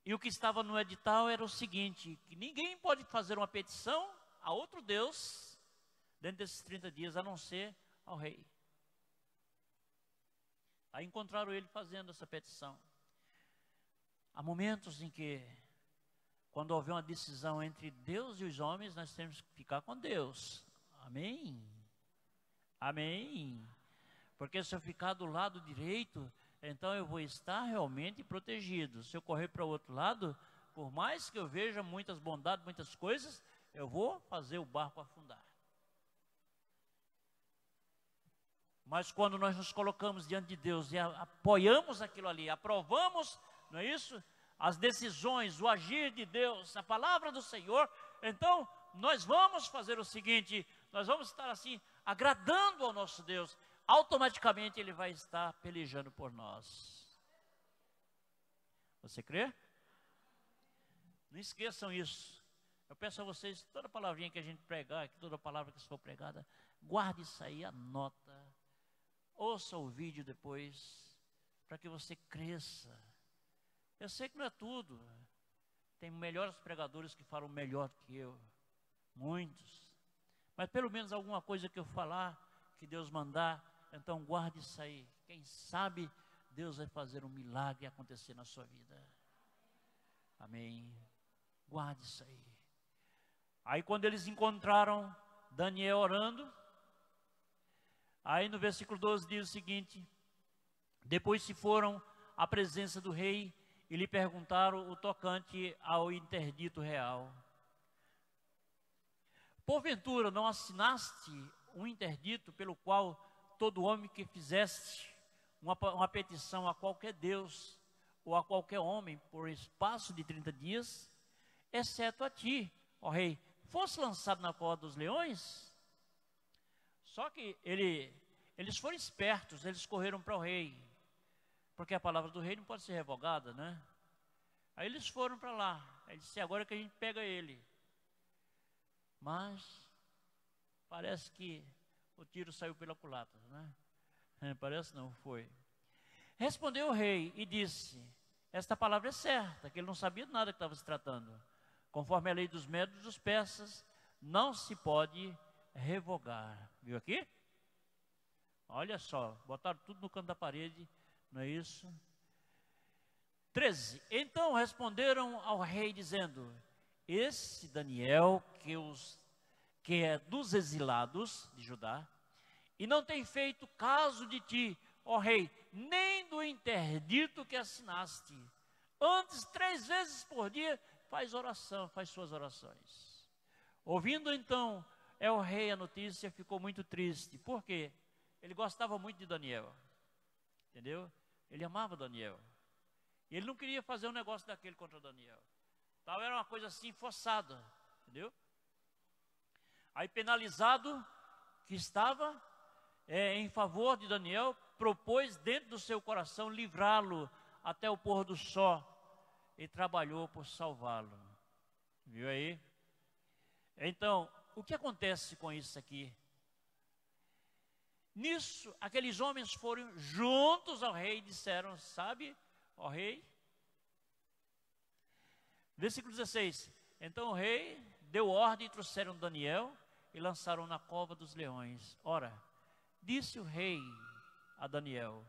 e o que estava no edital era o seguinte: que ninguém pode fazer uma petição a outro Deus dentro desses 30 dias, a não ser ao rei. Aí encontraram ele fazendo essa petição. Há momentos em que, quando houver uma decisão entre Deus e os homens, nós temos que ficar com Deus. Amém? Amém? Porque se eu ficar do lado direito, então eu vou estar realmente protegido. Se eu correr para o outro lado, por mais que eu veja muitas bondades, muitas coisas, eu vou fazer o barco afundar. Mas quando nós nos colocamos diante de Deus e apoiamos aquilo ali, aprovamos, não é isso? As decisões, o agir de Deus, a palavra do Senhor, então nós vamos fazer o seguinte, nós vamos estar assim, agradando ao nosso Deus, automaticamente Ele vai estar pelejando por nós. Você crê? Não esqueçam isso. Eu peço a vocês, toda palavrinha que a gente pregar, toda palavra que for pregada, guarde isso aí, anota, ouça o vídeo depois, para que você cresça. Eu sei que não é tudo, tem melhores pregadores que falam melhor que eu, muitos, mas pelo menos alguma coisa que eu falar, que Deus mandar, então guarde isso aí. Quem sabe Deus vai fazer um milagre acontecer na sua vida. Amém. Guarde isso aí. Aí quando eles encontraram Daniel orando, aí no versículo 12 diz o seguinte: depois se foram à presença do rei e lhe perguntaram o tocante ao interdito real. Porventura não assinaste um interdito pelo qual todo homem que fizeste uma petição a qualquer Deus ou a qualquer homem por espaço de 30 dias, exceto a ti, ó rei, fosse lançado na cova dos leões? Só que eles foram espertos, eles correram para o rei, porque a palavra do rei não pode ser revogada, né? Aí eles foram para lá, aí disse, agora que a gente pega ele. Mas parece que o tiro saiu pela culatra, né? Parece não, foi. Respondeu o rei e disse, esta palavra é certa, que ele não sabia nada que estava se tratando. Conforme a lei dos médios e dos persas, não se pode revogar. Viu aqui? Olha só, botaram tudo no canto da parede, não é isso? 13. Então responderam ao rei dizendo, esse Daniel que é dos exilados de Judá, e não tem feito caso de ti, ó rei, nem do interdito que assinaste. Antes, 3 vezes por dia, faz oração, faz suas orações. Ouvindo então o rei a notícia, ficou muito triste. Por quê? Ele gostava muito de Daniel. Entendeu? Ele amava Daniel. E ele não queria fazer um negócio daquele contra Daniel. Então era uma coisa assim, forçada. Entendeu? Aí penalizado que estava em favor de Daniel, propôs dentro do seu coração livrá-lo até o pôr do sol e trabalhou por salvá-lo. Viu aí? Então, o que acontece com isso aqui? Nisso, aqueles homens foram juntos ao rei e disseram, sabe, ó rei? Versículo 16. Então o rei deu ordem e trouxeram Daniel e lançaram na cova dos leões. Ora, disse o rei a Daniel,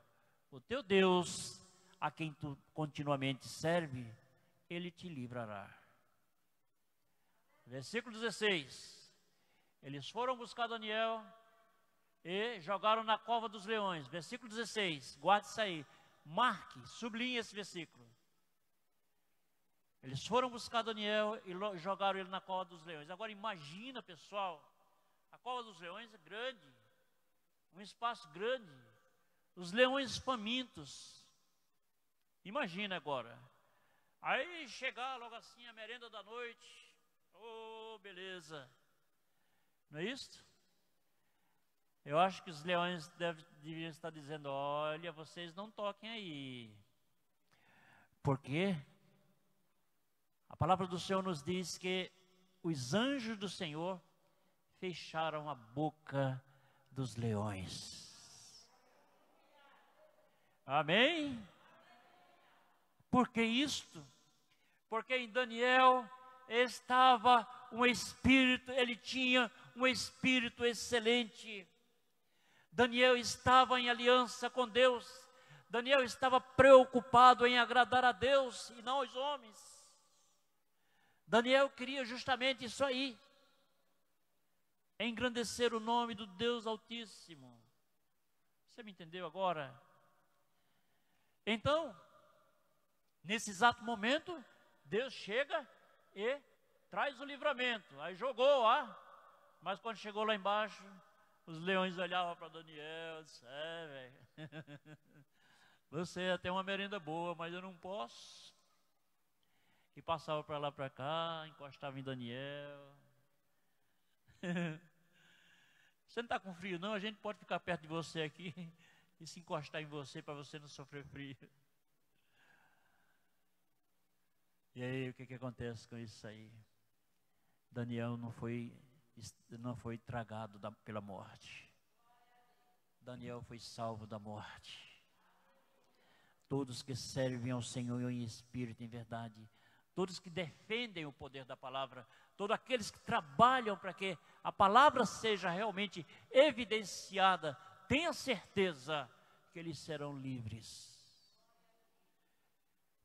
o teu Deus, a quem tu continuamente serve, ele te livrará. Versículo 16. Eles foram buscar Daniel e jogaram na cova dos leões. Versículo 16, guarde isso aí. Marque, sublinhe esse versículo. Eles foram buscar Daniel e jogaram ele na cova dos leões. Agora imagina, pessoal, a cova dos leões é grande, um espaço grande, os leões famintos. Imagina agora. Aí chegar logo assim a merenda da noite, oh, beleza. Não é isso? Eu acho que os leões deviam estar dizendo, olha, vocês não toquem aí. Por quê? A palavra do Senhor nos diz que os anjos do Senhor fecharam a boca dos leões. Amém? Por que isto? Porque em Daniel estava um espírito, ele tinha um espírito excelente. Daniel estava em aliança com Deus. Daniel estava preocupado em agradar a Deus e não aos homens. Daniel queria justamente isso aí, engrandecer o nome do Deus Altíssimo. Você me entendeu agora? Então, nesse exato momento, Deus chega e traz o livramento. Aí jogou, mas quando chegou lá embaixo, Os leões olhavam para Daniel e disseram, velho, você até uma merenda boa, mas eu não posso. E passava para lá para cá, encostava em Daniel. Você não está com frio não? A gente pode ficar perto de você aqui e se encostar em você para você não sofrer frio. E aí, o que acontece com isso aí? Daniel não foi tragado pela morte. Daniel foi salvo da morte. Todos que servem ao Senhor em espírito e em verdade, todos que defendem o poder da palavra, todos aqueles que trabalham para que a palavra seja realmente evidenciada, tenha certeza que eles serão livres.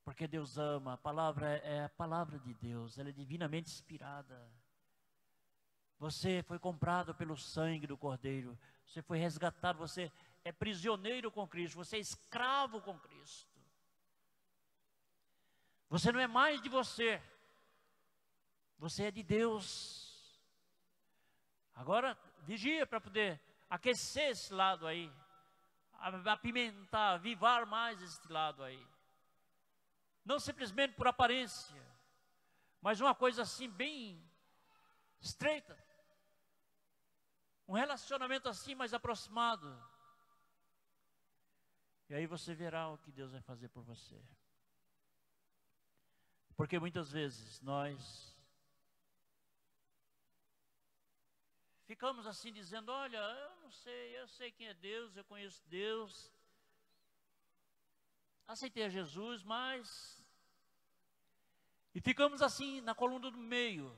Porque Deus ama, a palavra é a palavra de Deus, ela é divinamente inspirada. Você foi comprado pelo sangue do Cordeiro, você foi resgatado, você é prisioneiro com Cristo, você é escravo com Cristo. Você não é mais de você, você é de Deus. Agora, vigia para poder aquecer esse lado aí, apimentar, avivar mais esse lado aí. Não simplesmente por aparência, mas uma coisa assim bem estreita. Um relacionamento assim mais aproximado. E aí você verá o que Deus vai fazer por você. Porque muitas vezes nós ficamos assim dizendo, olha, eu sei quem é Deus, eu conheço Deus. Aceitei a Jesus, mas... E ficamos assim na coluna do meio.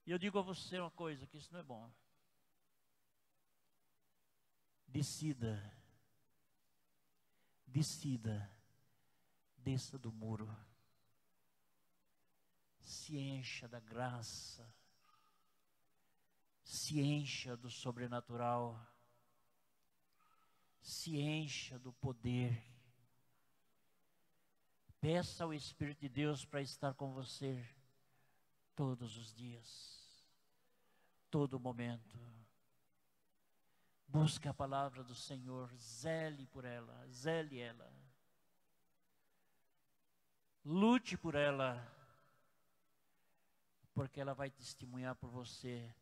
E eu digo a você uma coisa, que isso não é bom. Decida, desça do muro. Se encha da graça. Se encha do sobrenatural. Se encha do poder. Peça ao Espírito de Deus para estar com você todos os dias, todo momento. Busque a palavra do Senhor, zele por ela, zele ela. Lute por ela, porque ela vai testemunhar por você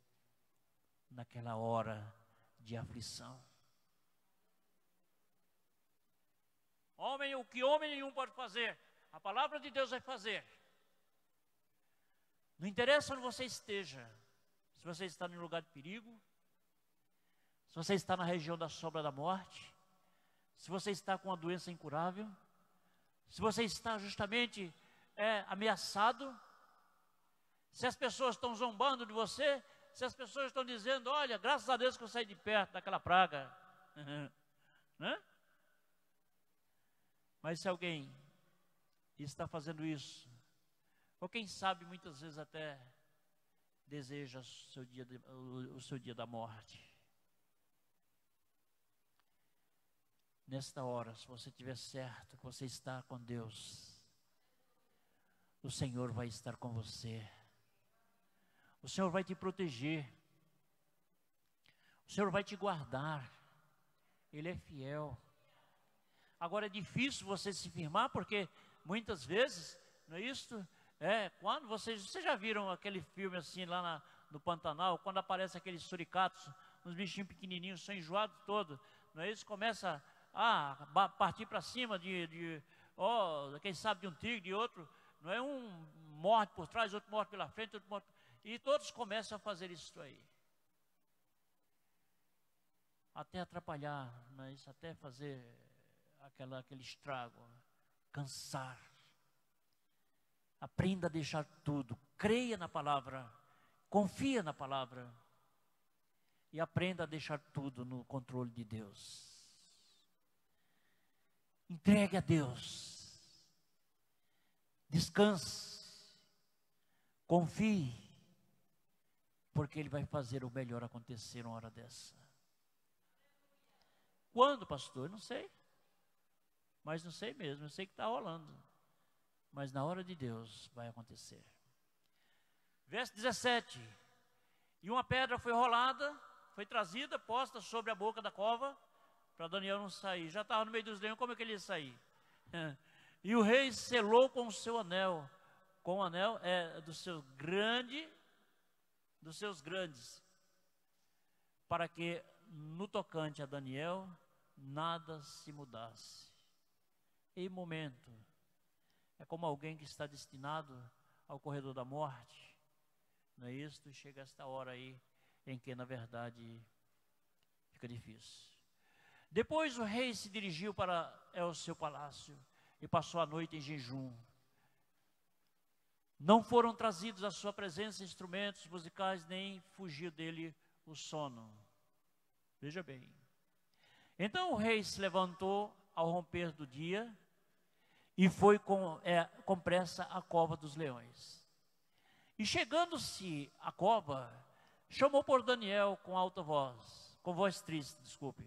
naquela hora de aflição. O que homem nenhum pode fazer, a palavra de Deus vai fazer. Não interessa onde você esteja, se você está em um lugar de perigo, se você está na região da sombra da morte, se você está com uma doença incurável, se você está justamente ameaçado, se as pessoas estão zombando de você, se as pessoas estão dizendo, olha, graças a Deus que eu saí de perto daquela praga, né? Mas se alguém está fazendo isso, ou quem sabe muitas vezes até deseja o seu dia da morte. Nesta hora, se você estiver certo que você está com Deus, o Senhor vai estar com você. O Senhor vai te proteger. O Senhor vai te guardar. Ele é fiel. Agora é difícil você se firmar, porque muitas vezes, não é isso? Quando vocês já viram aquele filme assim lá no Pantanal, quando aparece aqueles suricatos, uns bichinhos pequenininhos, são enjoados todos, não é isso? Começa a partir para cima quem sabe de um tigre, de outro, não é? Um morre por trás, outro morre pela frente, outro morre, e todos começam a fazer isso aí. Até atrapalhar, não é isso? Até fazer aquele estrago, cansar. Aprenda a deixar tudo, creia na palavra, confia na palavra e aprenda a deixar tudo no controle de Deus. Entregue a Deus, descanse, confie, porque Ele vai fazer o melhor acontecer uma hora dessa. Quando, pastor? Não sei. Mas não sei mesmo, eu sei que está rolando. Mas na hora de Deus vai acontecer. Verso 17. E uma pedra foi rolada, foi trazida, posta sobre a boca da cova, para Daniel não sair. Já estava no meio dos leões, como é que ele ia sair? E o rei selou com o seu anel, com o anel dos seus grandes, para que no tocante a Daniel nada se mudasse. Em momento, é como alguém que está destinado ao corredor da morte, não é isso? E chega esta hora aí em que na verdade fica difícil. Depois o rei se dirigiu para o seu palácio e passou a noite em jejum. Não foram trazidos à sua presença instrumentos musicais, nem fugiu dele o sono. Veja bem. Então o rei se levantou ao romper do dia e foi com pressa à cova dos leões. E chegando-se à cova, chamou por Daniel com alta voz, com voz triste, desculpe.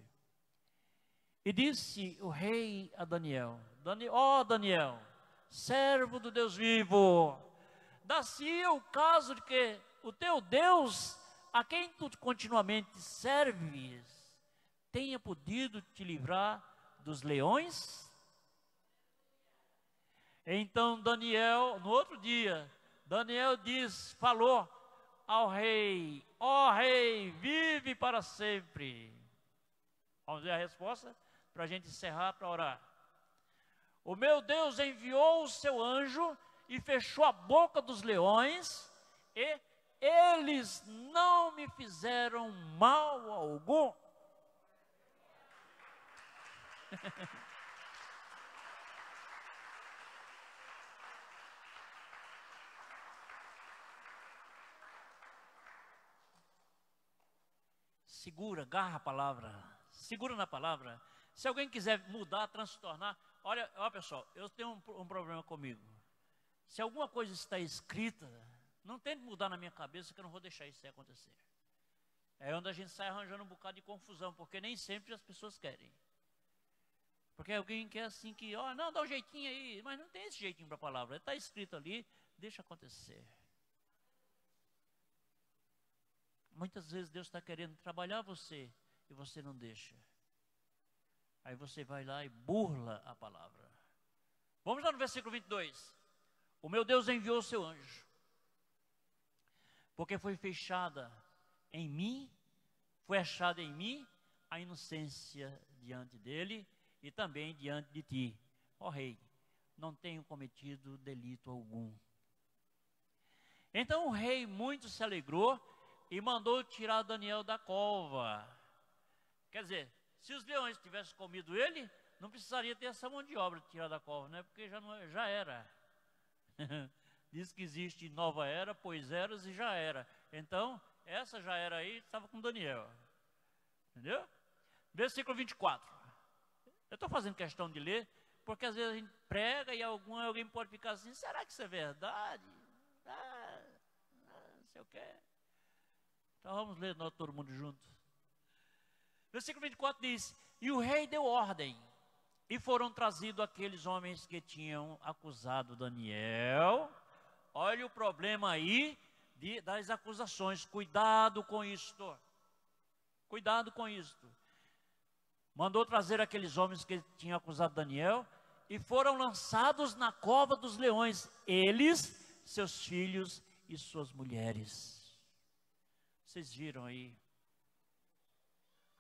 E disse o rei a Daniel: ó Daniel, servo do Deus vivo, dá-se o caso de que o teu Deus, a quem tu continuamente serves, tenha podido te livrar dos leões? Então Daniel, no outro dia, Daniel falou ao rei: ó rei, vive para sempre. Vamos ver a resposta para a gente encerrar, para orar. O meu Deus enviou o seu anjo e fechou a boca dos leões, e eles não me fizeram mal algum. Segura, agarra a palavra, segura na palavra. Se alguém quiser mudar, transtornar, olha pessoal, eu tenho um problema comigo. Se alguma coisa está escrita, não tente mudar na minha cabeça, que eu não vou deixar isso acontecer. É onde a gente sai arranjando um bocado de confusão, porque nem sempre as pessoas querem. Porque alguém quer assim que, não, dá um jeitinho aí, mas não tem esse jeitinho para a palavra, está escrito ali, deixa acontecer. Muitas vezes Deus está querendo trabalhar você e você não deixa. Aí você vai lá e burla a palavra. Vamos lá no versículo 22. O meu Deus enviou o seu anjo, porque foi achada em mim a inocência diante dele e também diante de ti. Ó rei, não tenho cometido delito algum. Então o rei muito se alegrou e mandou tirar Daniel da cova. Quer dizer, se os leões tivessem comido ele, não precisaria ter essa mão de obra de tirar da cova, né? Porque já era. Diz que existe nova era, pois eras e já era. Então, essa já era aí, estava com Daniel. Entendeu? Versículo 24. Eu estou fazendo questão de ler, porque às vezes a gente prega e alguém pode ficar assim: será que isso é verdade? Não sei o que. Então vamos ler todo mundo junto. Versículo 24 diz: e o rei deu ordem, e foram trazidos aqueles homens que tinham acusado Daniel. Olha o problema aí das acusações. Cuidado com isto. Cuidado com isto. Mandou trazer aqueles homens que tinham acusado Daniel e foram lançados na cova dos leões, eles, seus filhos e suas mulheres. Vocês viram aí?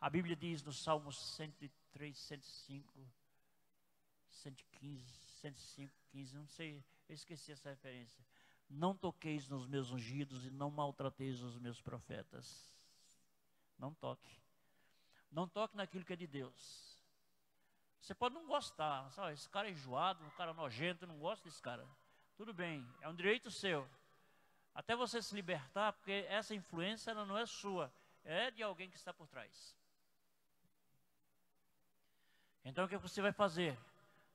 A Bíblia diz no Salmo 103, 105, 115, 105, 15, não sei, eu esqueci essa referência. Não toqueis nos meus ungidos e não maltrateis os meus profetas. Não toque. Não toque naquilo que é de Deus. Você pode não gostar, sabe? Esse cara é enjoado, um cara nojento, eu não gosto desse cara. Tudo bem, é um direito seu. Até você se libertar, porque essa influência ela não é sua, é de alguém que está por trás. Então o que você vai fazer?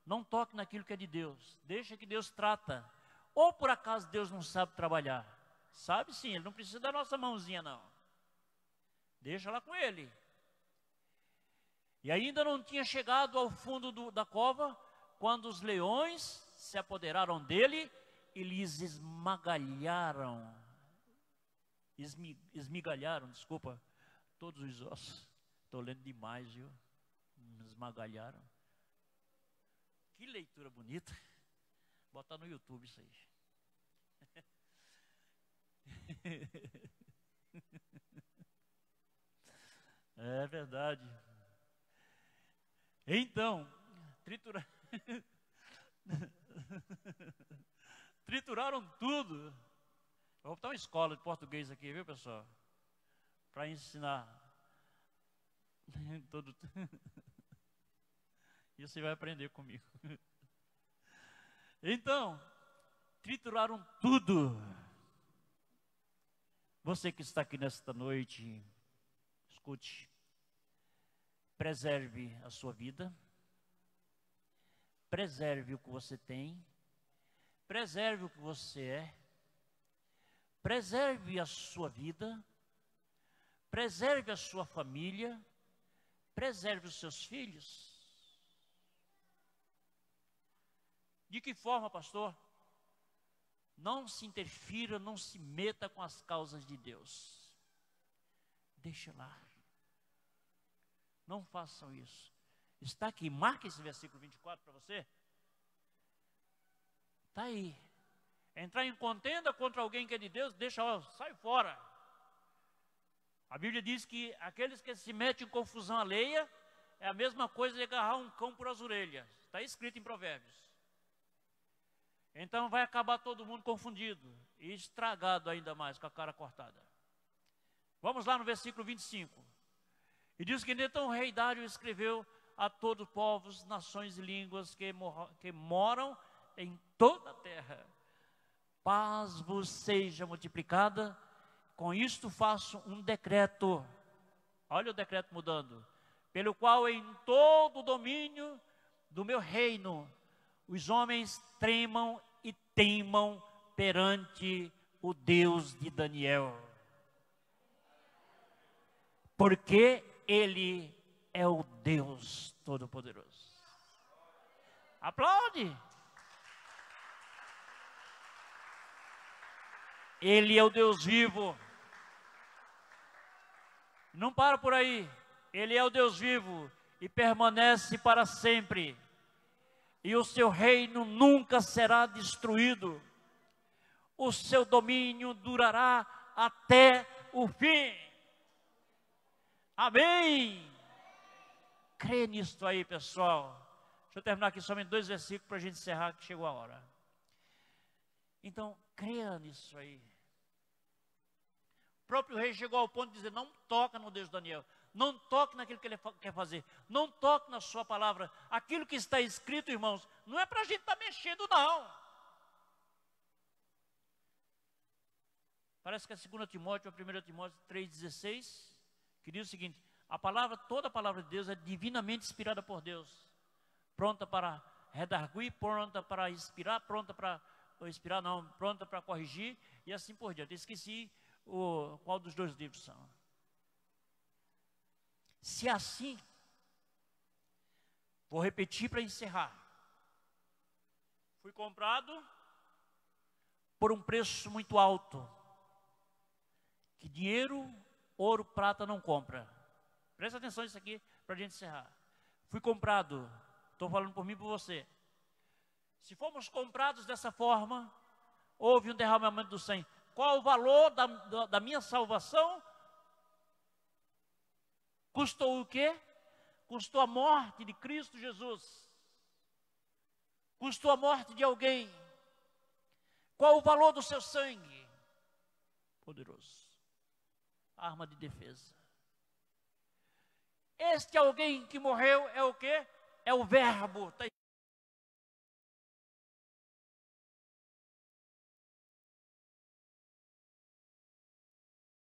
Não toque naquilo que é de Deus. Deixa que Deus trata. Ou por acaso Deus não sabe trabalhar? Sabe sim, Ele não precisa da nossa mãozinha não. Deixa lá com Ele. E ainda não tinha chegado ao fundo da cova, quando os leões se apoderaram dele e lhes esmagalharam. esmigalharam, desculpa, todos os ossos. Estou lendo demais, viu? Esmagalharam. Que leitura bonita. Botar no YouTube isso aí. É verdade. Então, trituraram tudo. Vou botar uma escola de português aqui, viu, pessoal? Para ensinar. Todo. E você vai aprender comigo. Então, trituraram tudo. Você que está aqui nesta noite, escute. Preserve a sua vida. Preserve o que você tem. Preserve o que você é. Preserve a sua vida. Preserve a sua família. Preserve os seus filhos. De que forma, pastor? Não se interfira, não se meta com as causas de Deus. Deixa lá. Não façam isso. Está aqui, marque esse versículo 24 para você. Está aí. Entrar em contenda contra alguém que é de Deus, deixa, ó, sai fora. A Bíblia diz que aqueles que se metem em confusão alheia é a mesma coisa de agarrar um cão por as orelhas. Está escrito em Provérbios. Então vai acabar todo mundo confundido e estragado ainda mais, com a cara cortada. Vamos lá no versículo 25. E diz que então o rei Dário escreveu a todos os povos, nações e línguas que moram em toda a terra. Paz vos seja multiplicada. Com isto faço um decreto. Olha o decreto mudando. Pelo qual em todo o domínio do meu reino os homens tremam e temam perante o Deus de Daniel. Porque Ele é o Deus Todo-Poderoso. Aplaude! Ele é o Deus vivo. Não para por aí. Ele é o Deus vivo e permanece para sempre. E o seu reino nunca será destruído. O seu domínio durará até o fim. Amém. Crê nisso aí, pessoal. Deixa eu terminar aqui somente 2 versículos para a gente encerrar, que chegou a hora. Então, creia nisso aí. O próprio rei chegou ao ponto de dizer, não toca no Deus de Daniel. Não toque naquilo que ele quer fazer. Não toque na sua palavra. Aquilo que está escrito, irmãos, não é para a gente estar mexendo, não. Parece que é 2 Timóteo ou 1 Timóteo 3,16, que diz o seguinte, toda a palavra de Deus é divinamente inspirada por Deus. Pronta para redarguir, pronta para inspirar, pronta para corrigir, e assim por diante. Eu esqueci qual dos 2 livros são. Se é assim, vou repetir para encerrar. Fui comprado por um preço muito alto, que dinheiro, ouro, prata não compra. Presta atenção nisso aqui para a gente encerrar. Fui comprado, estou falando por mim e por você. Se formos comprados dessa forma, houve um derramamento do sangue. Qual o valor da minha salvação? Custou o quê? Custou a morte de Cristo Jesus. Custou a morte de alguém. Qual o valor do seu sangue? Poderoso. Arma de defesa. Este alguém que morreu é o quê? É o Verbo.